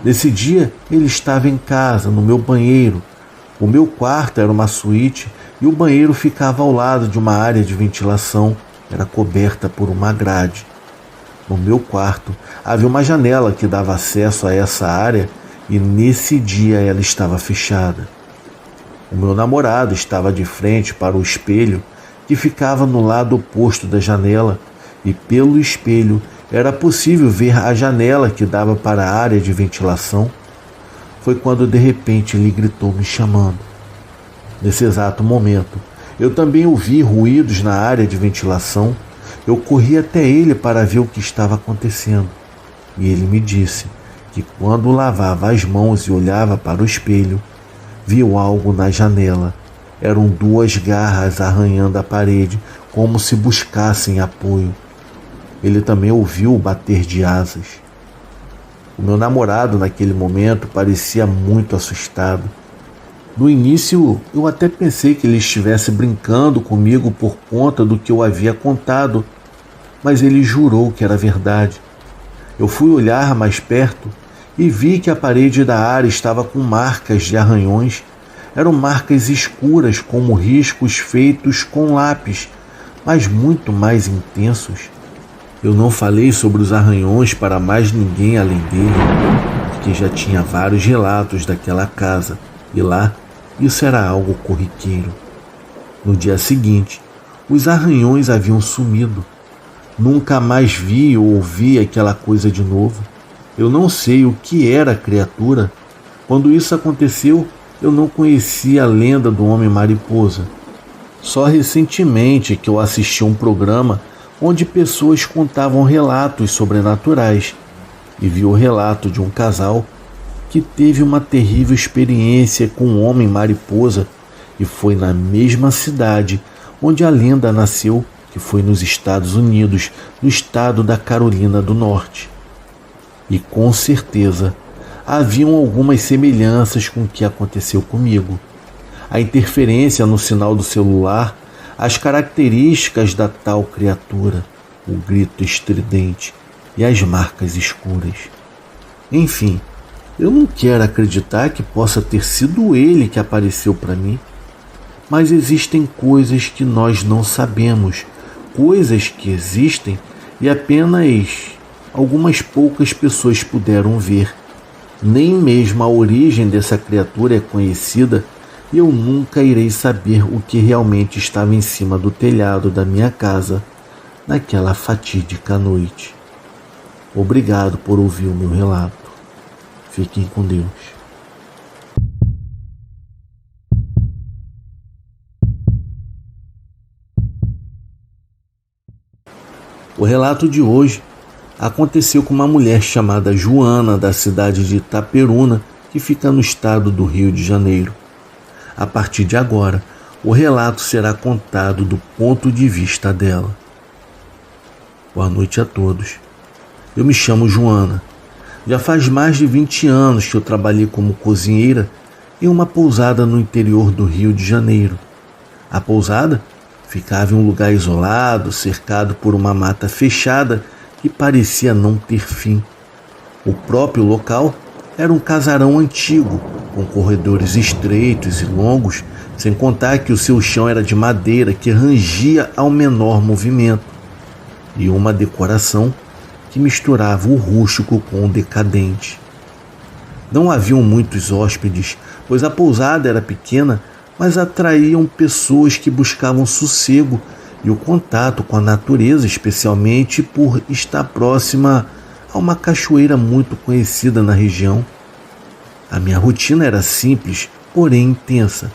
Nesse dia, ele estava em casa, no meu banheiro. O meu quarto era uma suíte e o banheiro ficava ao lado de uma área de ventilação. Era coberta por uma grade. No meu quarto havia uma janela que dava acesso a essa área e nesse dia ela estava fechada. O meu namorado estava de frente para o espelho que ficava no lado oposto da janela e pelo espelho era possível ver a janela que dava para a área de ventilação. Foi quando de repente ele gritou me chamando. Nesse exato momento, eu também ouvi ruídos na área de ventilação. Eu corri até ele para ver o que estava acontecendo. E ele me disse que quando lavava as mãos e olhava para o espelho, viu algo na janela. Eram 2 garras arranhando a parede, como se buscassem apoio. Ele também ouviu o bater de asas. O meu namorado, naquele momento, parecia muito assustado. No início, eu até pensei que ele estivesse brincando comigo por conta do que eu havia contado, mas ele jurou que era verdade. Eu fui olhar mais perto e vi que a parede da área estava com marcas de arranhões. Eram marcas escuras, como riscos feitos com lápis, mas muito mais intensos. Eu não falei sobre os arranhões para mais ninguém além dele, porque já tinha vários relatos daquela casa, e lá isso era algo corriqueiro. No dia seguinte, os arranhões haviam sumido. Nunca mais vi ou ouvi aquela coisa de novo. Eu não sei o que era a criatura. Quando isso aconteceu, eu não conhecia a lenda do Homem-Mariposa. Só recentemente que eu assisti a um programa onde pessoas contavam relatos sobrenaturais e vi o relato de um casal que teve uma terrível experiência com um Homem-Mariposa e foi na mesma cidade onde a lenda nasceu, que foi nos Estados Unidos, no estado da Carolina do Norte. E com certeza haviam algumas semelhanças com o que aconteceu comigo. A interferência no sinal do celular, as características da tal criatura, o grito estridente e as marcas escuras. Enfim, eu não quero acreditar que possa ter sido ele que apareceu para mim, mas existem coisas que nós não sabemos, coisas que existem e apenas algumas poucas pessoas puderam ver. Nem mesmo a origem dessa criatura é conhecida e eu nunca irei saber o que realmente estava em cima do telhado da minha casa naquela fatídica noite. Obrigado por ouvir o meu relato. Fiquem com Deus. O relato de hoje aconteceu com uma mulher chamada Joana, da cidade de Itaperuna, que fica no estado do Rio de Janeiro. A partir de agora, o relato será contado do ponto de vista dela. Boa noite a todos. Eu me chamo Joana. Já faz mais de 20 anos que eu trabalhei como cozinheira em uma pousada no interior do Rio de Janeiro. A pousada ficava em um lugar isolado, cercado por uma mata fechada que parecia não ter fim. O próprio local era um casarão antigo, com corredores estreitos e longos, sem contar que o seu chão era de madeira que rangia ao menor movimento, e uma decoração que misturava o rústico com o decadente. Não haviam muitos hóspedes, pois a pousada era pequena, mas atraíam pessoas que buscavam sossego e o contato com a natureza, especialmente por estar próxima a uma cachoeira muito conhecida na região. A minha rotina era simples, porém intensa.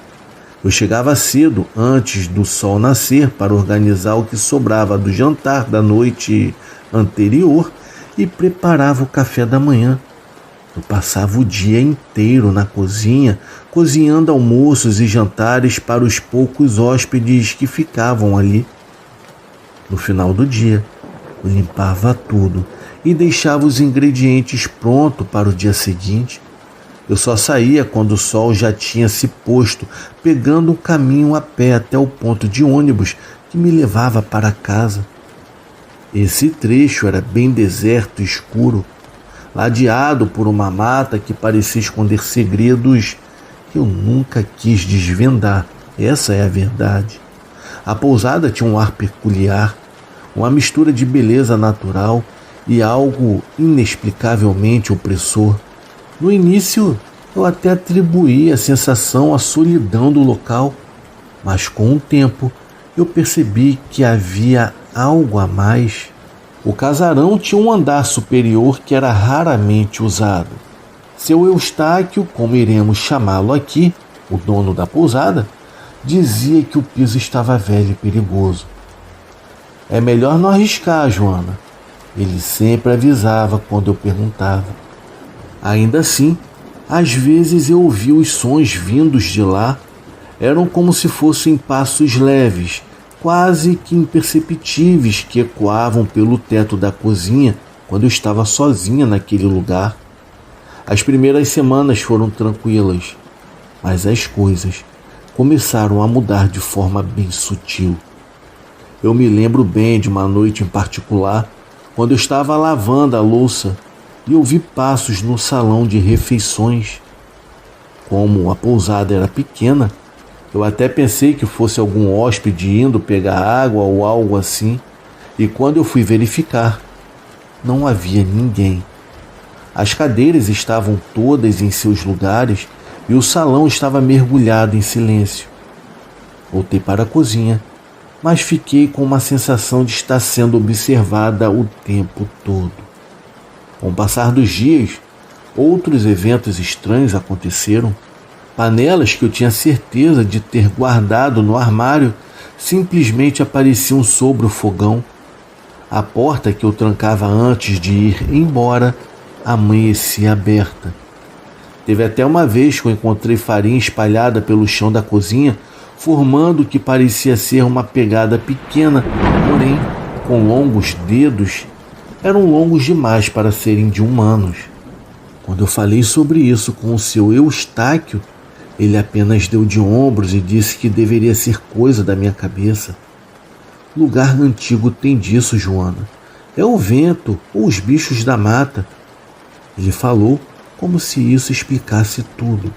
Eu chegava cedo, antes do sol nascer, para organizar o que sobrava do jantar da noite anterior e preparava o café da manhã. Eu passava o dia inteiro na cozinha, cozinhando almoços e jantares para os poucos hóspedes que ficavam ali. No final do dia, eu limpava tudo e deixava os ingredientes prontos para o dia seguinte. Eu só saía quando o sol já tinha se posto, pegando um caminho a pé até o ponto de ônibus que me levava para casa. Esse trecho era bem deserto e escuro, ladeado por uma mata que parecia esconder segredos que eu nunca quis desvendar. Essa é a verdade. A pousada tinha um ar peculiar, uma mistura de beleza natural e algo inexplicavelmente opressor. No início, eu até atribuí a sensação à solidão do local, mas com o tempo eu percebi que havia algo a mais. O casarão tinha um andar superior que era raramente usado. Seu Eustáquio, como iremos chamá-lo aqui, o dono da pousada, dizia que o piso estava velho e perigoso. É melhor não arriscar, Joana. Ele sempre avisava quando eu perguntava. Ainda assim, às vezes eu ouvia os sons vindos de lá. Eram como se fossem passos leves, quase que imperceptíveis, que ecoavam pelo teto da cozinha quando eu estava sozinha naquele lugar. As primeiras semanas foram tranquilas, mas as coisas começaram a mudar de forma bem sutil. Eu me lembro bem de uma noite em particular, quando eu estava lavando a louça e ouvi passos no salão de refeições. Como a pousada era pequena, eu até pensei que fosse algum hóspede indo pegar água ou algo assim, e quando eu fui verificar, não havia ninguém. As cadeiras estavam todas em seus lugares e o salão estava mergulhado em silêncio. Voltei para a cozinha, mas fiquei com uma sensação de estar sendo observada o tempo todo. Com o passar dos dias, outros eventos estranhos aconteceram. Panelas que eu tinha certeza de ter guardado no armário simplesmente apareciam sobre o fogão. A porta que eu trancava antes de ir embora amanhecia aberta. Teve até uma vez que eu encontrei farinha espalhada pelo chão da cozinha, formando o que parecia ser uma pegada pequena, porém com longos dedos. Eram longos demais para serem de humanos. Quando eu falei sobre isso com o seu Eustáquio, ele apenas deu de ombros e disse que deveria ser coisa da minha cabeça. Lugar antigo tem disso, Joana. É o vento ou os bichos da mata. Ele falou como se isso explicasse tudo.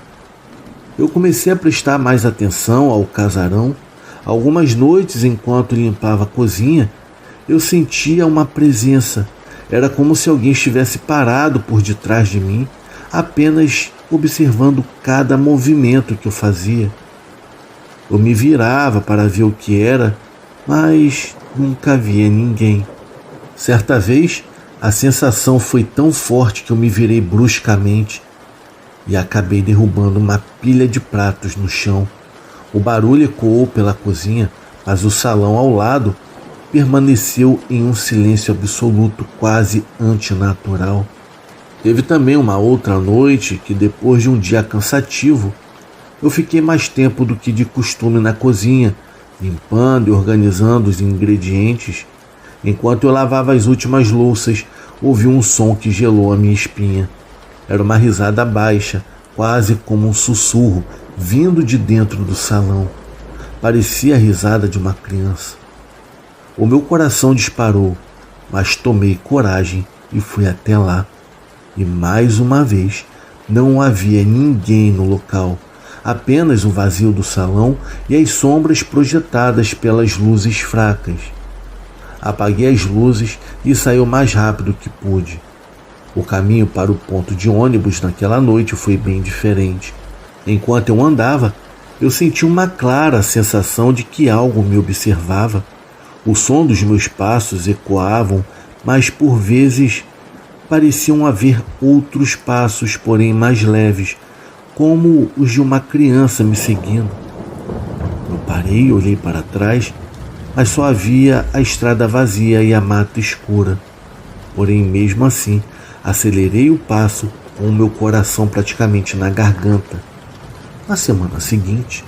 Eu comecei a prestar mais atenção ao casarão. Algumas noites, enquanto limpava a cozinha, eu sentia uma presença. Era como se alguém estivesse parado por detrás de mim, apenas observando cada movimento que eu fazia. Eu me virava para ver o que era, mas nunca via ninguém. Certa vez, a sensação foi tão forte que eu me virei bruscamente e acabei derrubando uma pilha de pratos no chão. O barulho ecoou pela cozinha, mas o salão ao lado permaneceu em um silêncio absoluto, quase antinatural. Teve também uma outra noite que, depois de um dia cansativo, eu fiquei mais tempo do que de costume na cozinha, limpando e organizando os ingredientes. Enquanto eu lavava as últimas louças, ouvi um som que gelou a minha espinha. Era uma risada baixa, quase como um sussurro, vindo de dentro do salão. Parecia a risada de uma criança. O meu coração disparou, mas tomei coragem e fui até lá. E mais uma vez, não havia ninguém no local, apenas o vazio do salão e as sombras projetadas pelas luzes fracas. Apaguei as luzes e saí o mais rápido que pude. O caminho para o ponto de ônibus naquela noite foi bem diferente. Enquanto eu andava, eu senti uma clara sensação de que algo me observava. O som dos meus passos ecoavam, mas por vezes pareciam haver outros passos, porém mais leves, como os de uma criança me seguindo. Eu parei e olhei para trás, mas só havia a estrada vazia e a mata escura. Porém, mesmo assim, acelerei o passo com o meu coração praticamente na garganta. Na semana seguinte,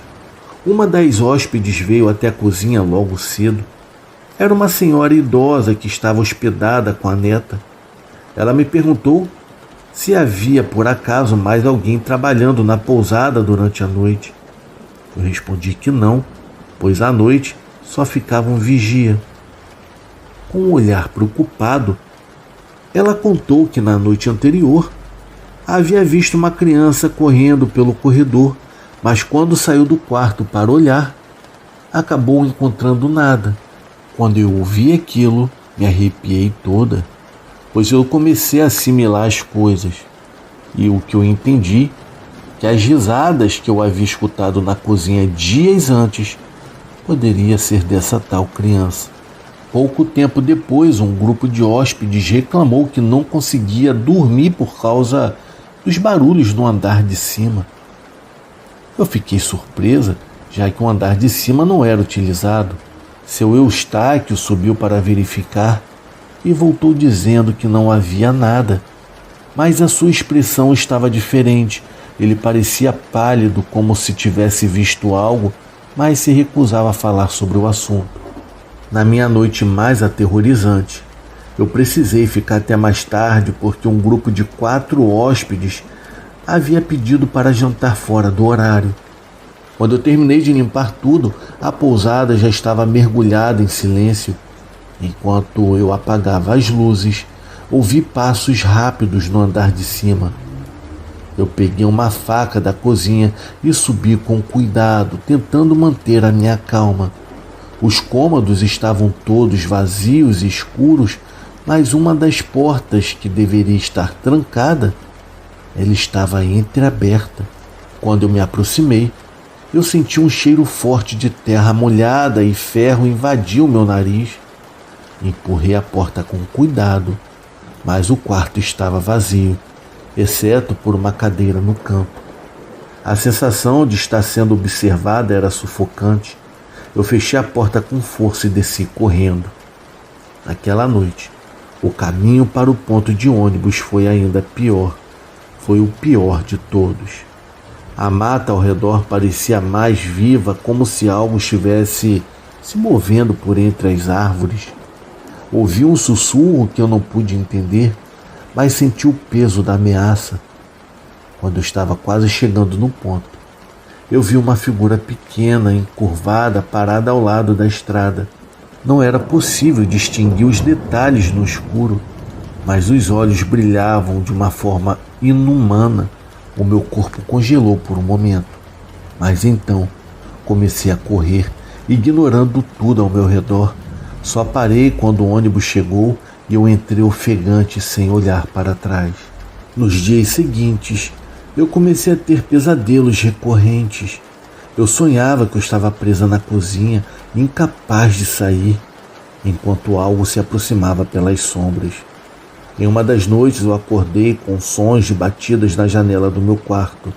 uma das hóspedes veio até a cozinha logo cedo. Era uma senhora idosa que estava hospedada com a neta. Ela me perguntou se havia por acaso mais alguém trabalhando na pousada durante a noite. Eu respondi que não, pois à noite só ficava um vigia. Com um olhar preocupado, ela contou que na noite anterior havia visto uma criança correndo pelo corredor, mas quando saiu do quarto para olhar, acabou encontrando nada. Quando eu ouvi aquilo, me arrepiei toda, pois eu comecei a assimilar as coisas. E o que eu entendi, que as risadas que eu havia escutado na cozinha dias antes, poderia ser dessa tal criança. Pouco tempo depois, um grupo de hóspedes reclamou que não conseguia dormir por causa dos barulhos no andar de cima. Eu fiquei surpresa, já que o andar de cima não era utilizado. Seu Eustáquio subiu para verificar e voltou dizendo que não havia nada. Mas a sua expressão estava diferente. Ele parecia pálido, como se tivesse visto algo, mas se recusava a falar sobre o assunto. Na minha noite mais aterrorizante, eu precisei ficar até mais tarde porque um grupo de 4 hóspedes havia pedido para jantar fora do horário. Quando eu terminei de limpar tudo, a pousada já estava mergulhada em silêncio. Enquanto eu apagava as luzes, ouvi passos rápidos no andar de cima. Eu peguei uma faca da cozinha e subi com cuidado, tentando manter a minha calma. Os cômodos estavam todos vazios e escuros, mas uma das portas que deveria estar trancada, ela estava entreaberta. Quando eu me aproximei, eu senti um cheiro forte de terra molhada e ferro invadiu meu nariz. Empurrei a porta com cuidado, mas o quarto estava vazio, exceto por uma cadeira no canto. A sensação de estar sendo observada era sufocante. Eu fechei a porta com força e desci correndo. Naquela noite, o caminho para o ponto de ônibus foi ainda pior. Foi o pior de todos. A mata ao redor parecia mais viva, como se algo estivesse se movendo por entre as árvores. Ouvi um sussurro que eu não pude entender, mas senti o peso da ameaça. Quando eu estava quase chegando no ponto, eu vi uma figura pequena, encurvada, parada ao lado da estrada. Não era possível distinguir os detalhes no escuro, mas os olhos brilhavam de uma forma inumana. O meu corpo congelou por um momento, mas então comecei a correr, ignorando tudo ao meu redor. Só parei quando o ônibus chegou e eu entrei ofegante sem olhar para trás. Nos dias seguintes, eu comecei a ter pesadelos recorrentes. Eu sonhava que eu estava presa na cozinha, incapaz de sair, enquanto algo se aproximava pelas sombras. Em uma das noites eu acordei com sons de batidas na janela do meu quarto,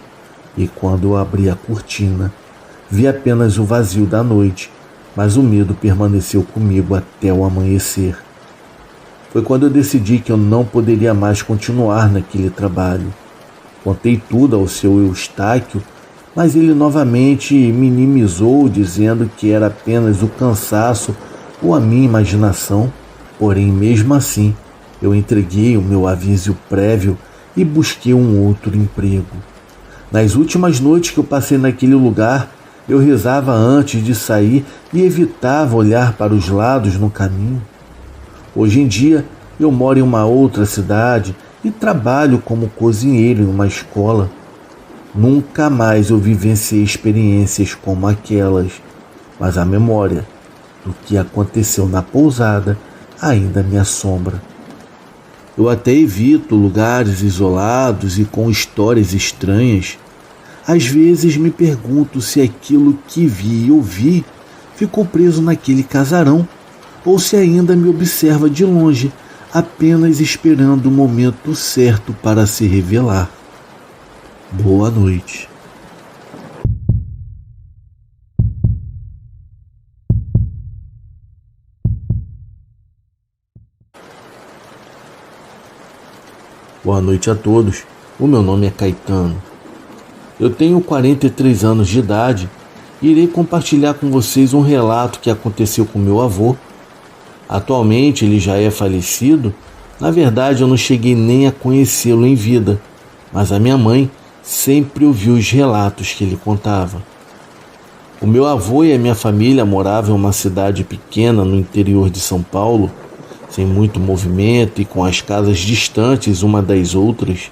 e quando eu abri a cortina, vi apenas o vazio da noite, mas o medo permaneceu comigo até o amanhecer. Foi quando eu decidi que eu não poderia mais continuar naquele trabalho. Contei tudo ao seu Eustáquio, mas ele novamente minimizou, dizendo que era apenas o cansaço ou a minha imaginação. Porém, mesmo assim, eu entreguei o meu aviso prévio e busquei um outro emprego. Nas últimas noites que eu passei naquele lugar, eu rezava antes de sair e evitava olhar para os lados no caminho. Hoje em dia, eu moro em uma outra cidade e trabalho como cozinheiro em uma escola. Nunca mais eu vivenciei experiências como aquelas, mas a memória do que aconteceu na pousada ainda me assombra. Eu até evito lugares isolados e com histórias estranhas. Às vezes me pergunto se aquilo que vi e ouvi ficou preso naquele casarão ou se ainda me observa de longe, apenas esperando o momento certo para se revelar. Boa noite. Boa noite a todos. O meu nome é Caetano. Eu tenho 43 anos de idade e irei compartilhar com vocês um relato que aconteceu com meu avô. Atualmente ele já é falecido. Na verdade, eu não cheguei nem a conhecê-lo em vida, mas a minha mãe sempre ouviu os relatos que ele contava. O meu avô e a minha família moravam em uma cidade pequena no interior de São Paulo, sem muito movimento e com as casas distantes uma das outras.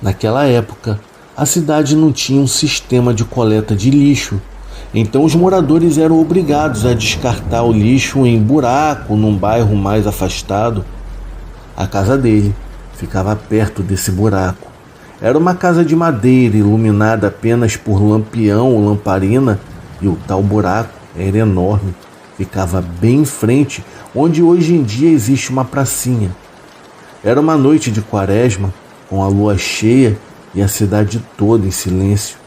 Naquela época, a cidade não tinha um sistema de coleta de lixo, então os moradores eram obrigados a descartar o lixo em buraco num bairro mais afastado. A casa dele ficava perto desse buraco. Era uma casa de madeira iluminada apenas por lampião ou lamparina, e o tal buraco era enorme. Ficava bem em frente, onde hoje em dia existe uma pracinha. Era uma noite de quaresma, com a lua cheia e a cidade toda em silêncio,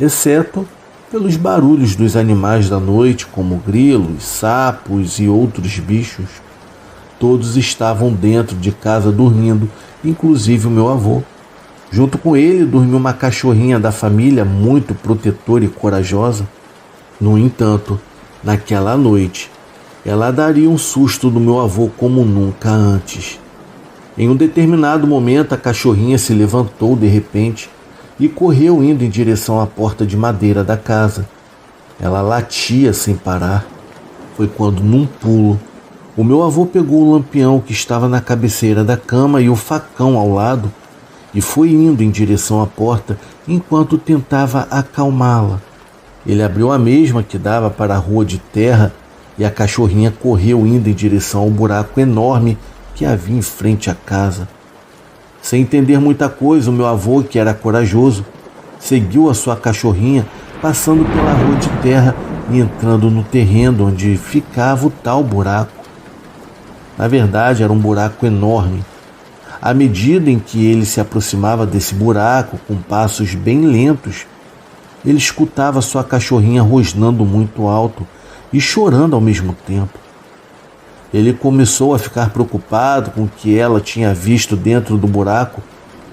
exceto pelos barulhos dos animais da noite, como grilos, sapos e outros bichos. Todos estavam dentro de casa dormindo, inclusive o meu avô. Junto com ele dormiu uma cachorrinha da família muito protetora e corajosa. No entanto, naquela noite, ela daria um susto no meu avô como nunca antes. Em um determinado momento, a cachorrinha se levantou de repente e correu indo em direção à porta de madeira da casa. Ela latia sem parar. Foi quando, num pulo, o meu avô pegou o lampião que estava na cabeceira da cama e o facão ao lado e foi indo em direção à porta enquanto tentava acalmá-la. Ele abriu a mesma que dava para a rua de terra e a cachorrinha correu indo em direção ao buraco enorme que havia em frente à casa. Sem entender muita coisa, o meu avô, que era corajoso, seguiu a sua cachorrinha, passando pela rua de terra e entrando no terreno onde ficava o tal buraco. Na verdade, era um buraco enorme. À medida em que ele se aproximava desse buraco, com passos bem lentos, ele escutava sua cachorrinha rosnando muito alto e chorando ao mesmo tempo. Ele começou a ficar preocupado com o que ela tinha visto dentro do buraco.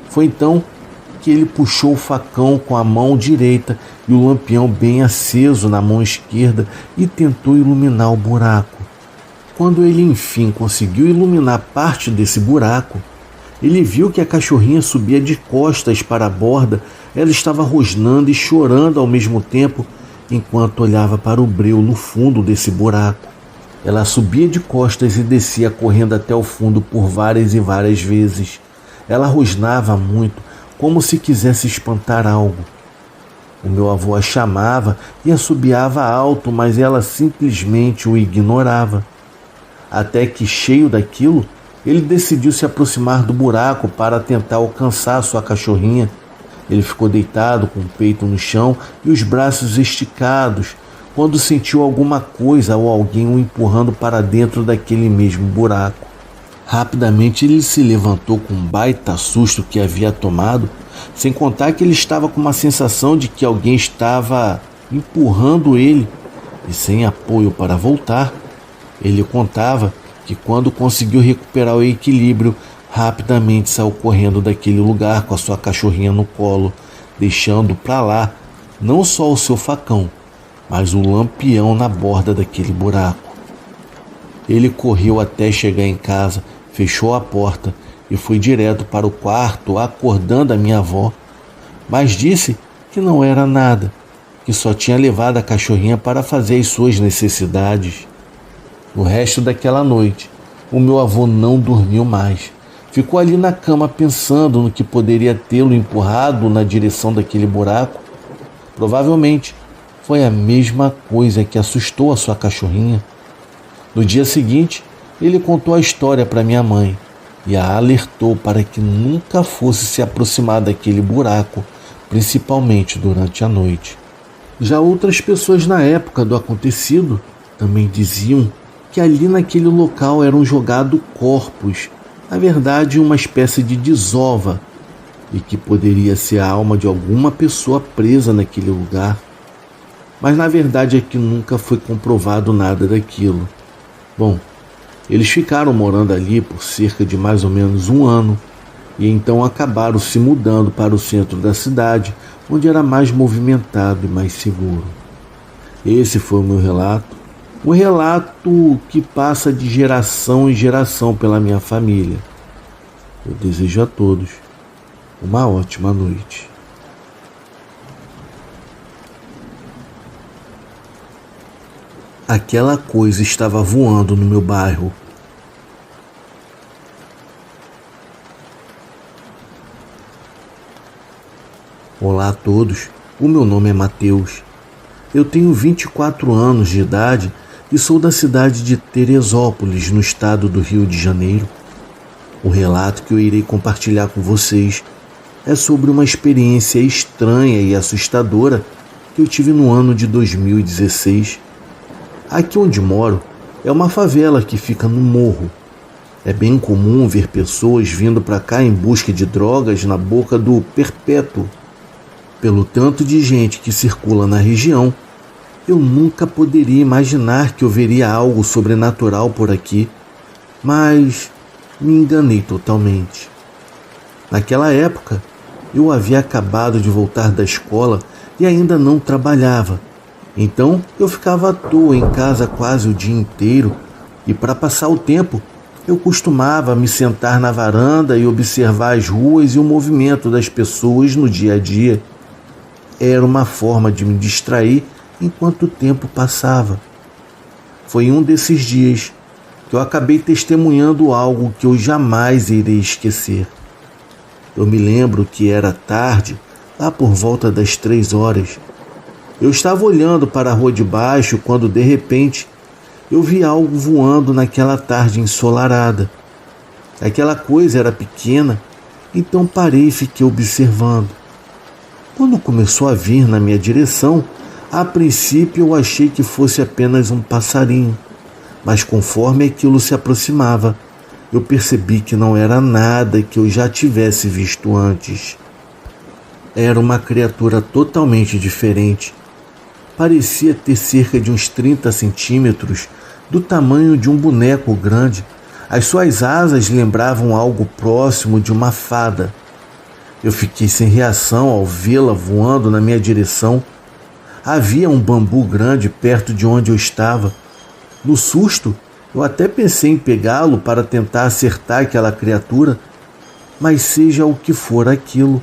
Foi então que ele puxou o facão com a mão direita e o lampião bem aceso na mão esquerda e tentou iluminar o buraco. Quando ele enfim conseguiu iluminar parte desse buraco, ele viu que a cachorrinha subia de costas para a borda. Ela estava rosnando e chorando ao mesmo tempo, enquanto olhava para o breu no fundo desse buraco. Ela subia de costas e descia correndo até o fundo por várias e várias vezes. Ela rosnava muito, como se quisesse espantar algo. O meu avô a chamava e assobiava alto, mas ela simplesmente o ignorava. Até que, cheio daquilo, ele decidiu se aproximar do buraco para tentar alcançar sua cachorrinha. Ele ficou deitado com o peito no chão e os braços esticados, quando sentiu alguma coisa ou alguém o empurrando para dentro daquele mesmo buraco. Rapidamente ele se levantou com um baita susto que havia tomado, sem contar que ele estava com uma sensação de que alguém estava empurrando ele, e sem apoio para voltar. Ele contava que quando conseguiu recuperar o equilíbrio, rapidamente saiu correndo daquele lugar com a sua cachorrinha no colo, deixando para lá não só o seu facão, mas o lampião na borda daquele buraco. Ele correu até chegar em casa, fechou a porta e foi direto para o quarto, acordando a minha avó, mas disse que não era nada, que só tinha levado a cachorrinha para fazer as suas necessidades. No resto daquela noite, o meu avô não dormiu mais. Ficou ali na cama pensando no que poderia tê-lo empurrado na direção daquele buraco. Provavelmente foi a mesma coisa que assustou a sua cachorrinha. No dia seguinte, ele contou a história para minha mãe e a alertou para que nunca fosse se aproximar daquele buraco, principalmente durante a noite. Já outras pessoas na época do acontecido também diziam que ali naquele local eram jogados corpos, na verdade uma espécie de desova, e que poderia ser a alma de alguma pessoa presa naquele lugar. Mas na verdade é que nunca foi comprovado nada daquilo. Bom, eles ficaram morando ali por cerca de mais ou menos um ano, e então acabaram se mudando para o centro da cidade, onde era mais movimentado e mais seguro. Esse foi o meu relato, um relato que passa de geração em geração pela minha família. Eu desejo a todos uma ótima noite. Aquela coisa estava voando no meu bairro. Olá a todos, o meu nome é Matheus. Eu tenho 24 anos de idade e sou da cidade de Teresópolis, no estado do Rio de Janeiro. O relato que eu irei compartilhar com vocês é sobre uma experiência estranha e assustadora que eu tive no ano de 2016. Aqui onde moro é uma favela que fica no morro. É bem comum ver pessoas vindo para cá em busca de drogas na boca do Perpétuo. Pelo tanto de gente que circula na região, eu nunca poderia imaginar que eu veria algo sobrenatural por aqui, mas me enganei totalmente. Naquela época, eu havia acabado de voltar da escola e ainda não trabalhava. Então, eu ficava à toa em casa quase o dia inteiro e, para passar o tempo, eu costumava me sentar na varanda e observar as ruas e o movimento das pessoas no dia a dia. Era uma forma de me distrair enquanto o tempo passava. Foi em um desses dias que eu acabei testemunhando algo que eu jamais irei esquecer. Eu me lembro que era tarde, lá por volta das 3 horas. Eu estava olhando para a rua de baixo quando, de repente, eu vi algo voando naquela tarde ensolarada. Aquela coisa era pequena, então parei e fiquei observando. Quando começou a vir na minha direção, a princípio eu achei que fosse apenas um passarinho, mas conforme aquilo se aproximava, eu percebi que não era nada que eu já tivesse visto antes. Era uma criatura totalmente diferente. Parecia ter cerca de uns 30 centímetros, do tamanho de um boneco grande. As suas asas lembravam algo próximo de uma fada. Eu fiquei sem reação ao vê-la voando na minha direção. Havia um bambu grande perto de onde eu estava. No susto, eu até pensei em pegá-lo para tentar acertar aquela criatura, mas seja o que for aquilo,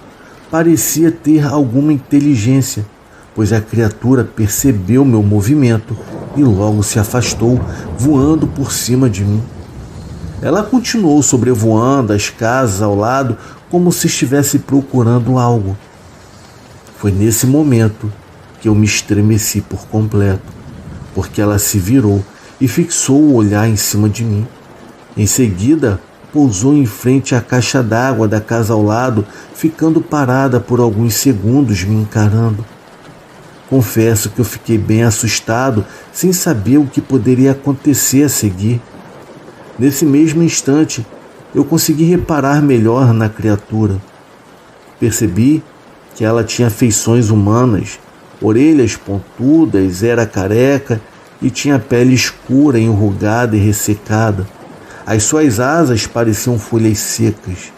parecia ter alguma inteligência, pois a criatura percebeu meu movimento e logo se afastou, voando por cima de mim. Ela continuou sobrevoando as casas ao lado como se estivesse procurando algo. Foi nesse momento que eu me estremeci por completo, porque ela se virou e fixou o olhar em cima de mim. Em seguida, pousou em frente à caixa d'água da casa ao lado, ficando parada por alguns segundos me encarando. Confesso que eu fiquei bem assustado, sem saber o que poderia acontecer a seguir. Nesse mesmo instante, eu consegui reparar melhor na criatura. Percebi que ela tinha feições humanas, orelhas pontudas, era careca e tinha pele escura, enrugada e ressecada. As suas asas pareciam folhas secas.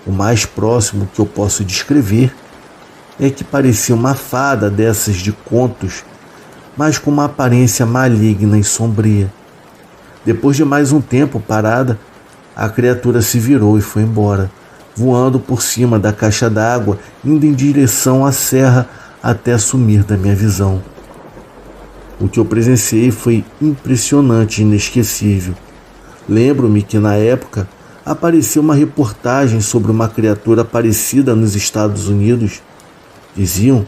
O mais próximo que eu posso descrever é que parecia uma fada dessas de contos, mas com uma aparência maligna e sombria. Depois de mais um tempo parada, a criatura se virou e foi embora, voando por cima da caixa d'água, indo em direção à serra até sumir da minha visão. O que eu presenciei foi impressionante e inesquecível. Lembro-me que na época apareceu uma reportagem sobre uma criatura parecida nos Estados Unidos. Diziam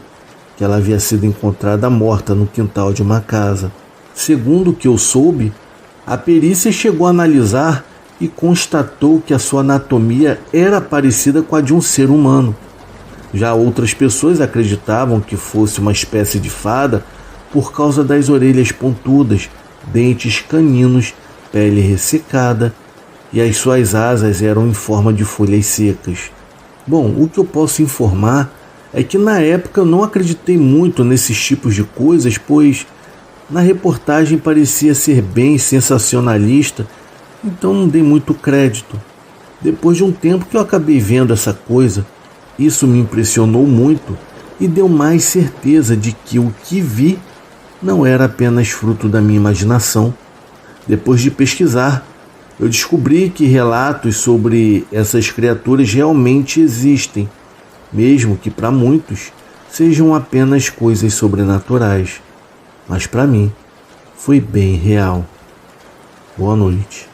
que ela havia sido encontrada morta no quintal de uma casa. Segundo o que eu soube, a perícia chegou a analisar e constatou que a sua anatomia era parecida com a de um ser humano. Já outras pessoas acreditavam que fosse uma espécie de fada por causa das orelhas pontudas, dentes caninos, pele ressecada, e as suas asas eram em forma de folhas secas. Bom, o que eu posso informar é que na época eu não acreditei muito nesses tipos de coisas, pois na reportagem parecia ser bem sensacionalista, então não dei muito crédito. Depois de um tempo que eu acabei vendo essa coisa, isso me impressionou muito e deu mais certeza de que o que vi não era apenas fruto da minha imaginação. Depois de pesquisar, eu descobri que relatos sobre essas criaturas realmente existem, mesmo que para muitos sejam apenas coisas sobrenaturais. Mas para mim, foi bem real. Boa noite.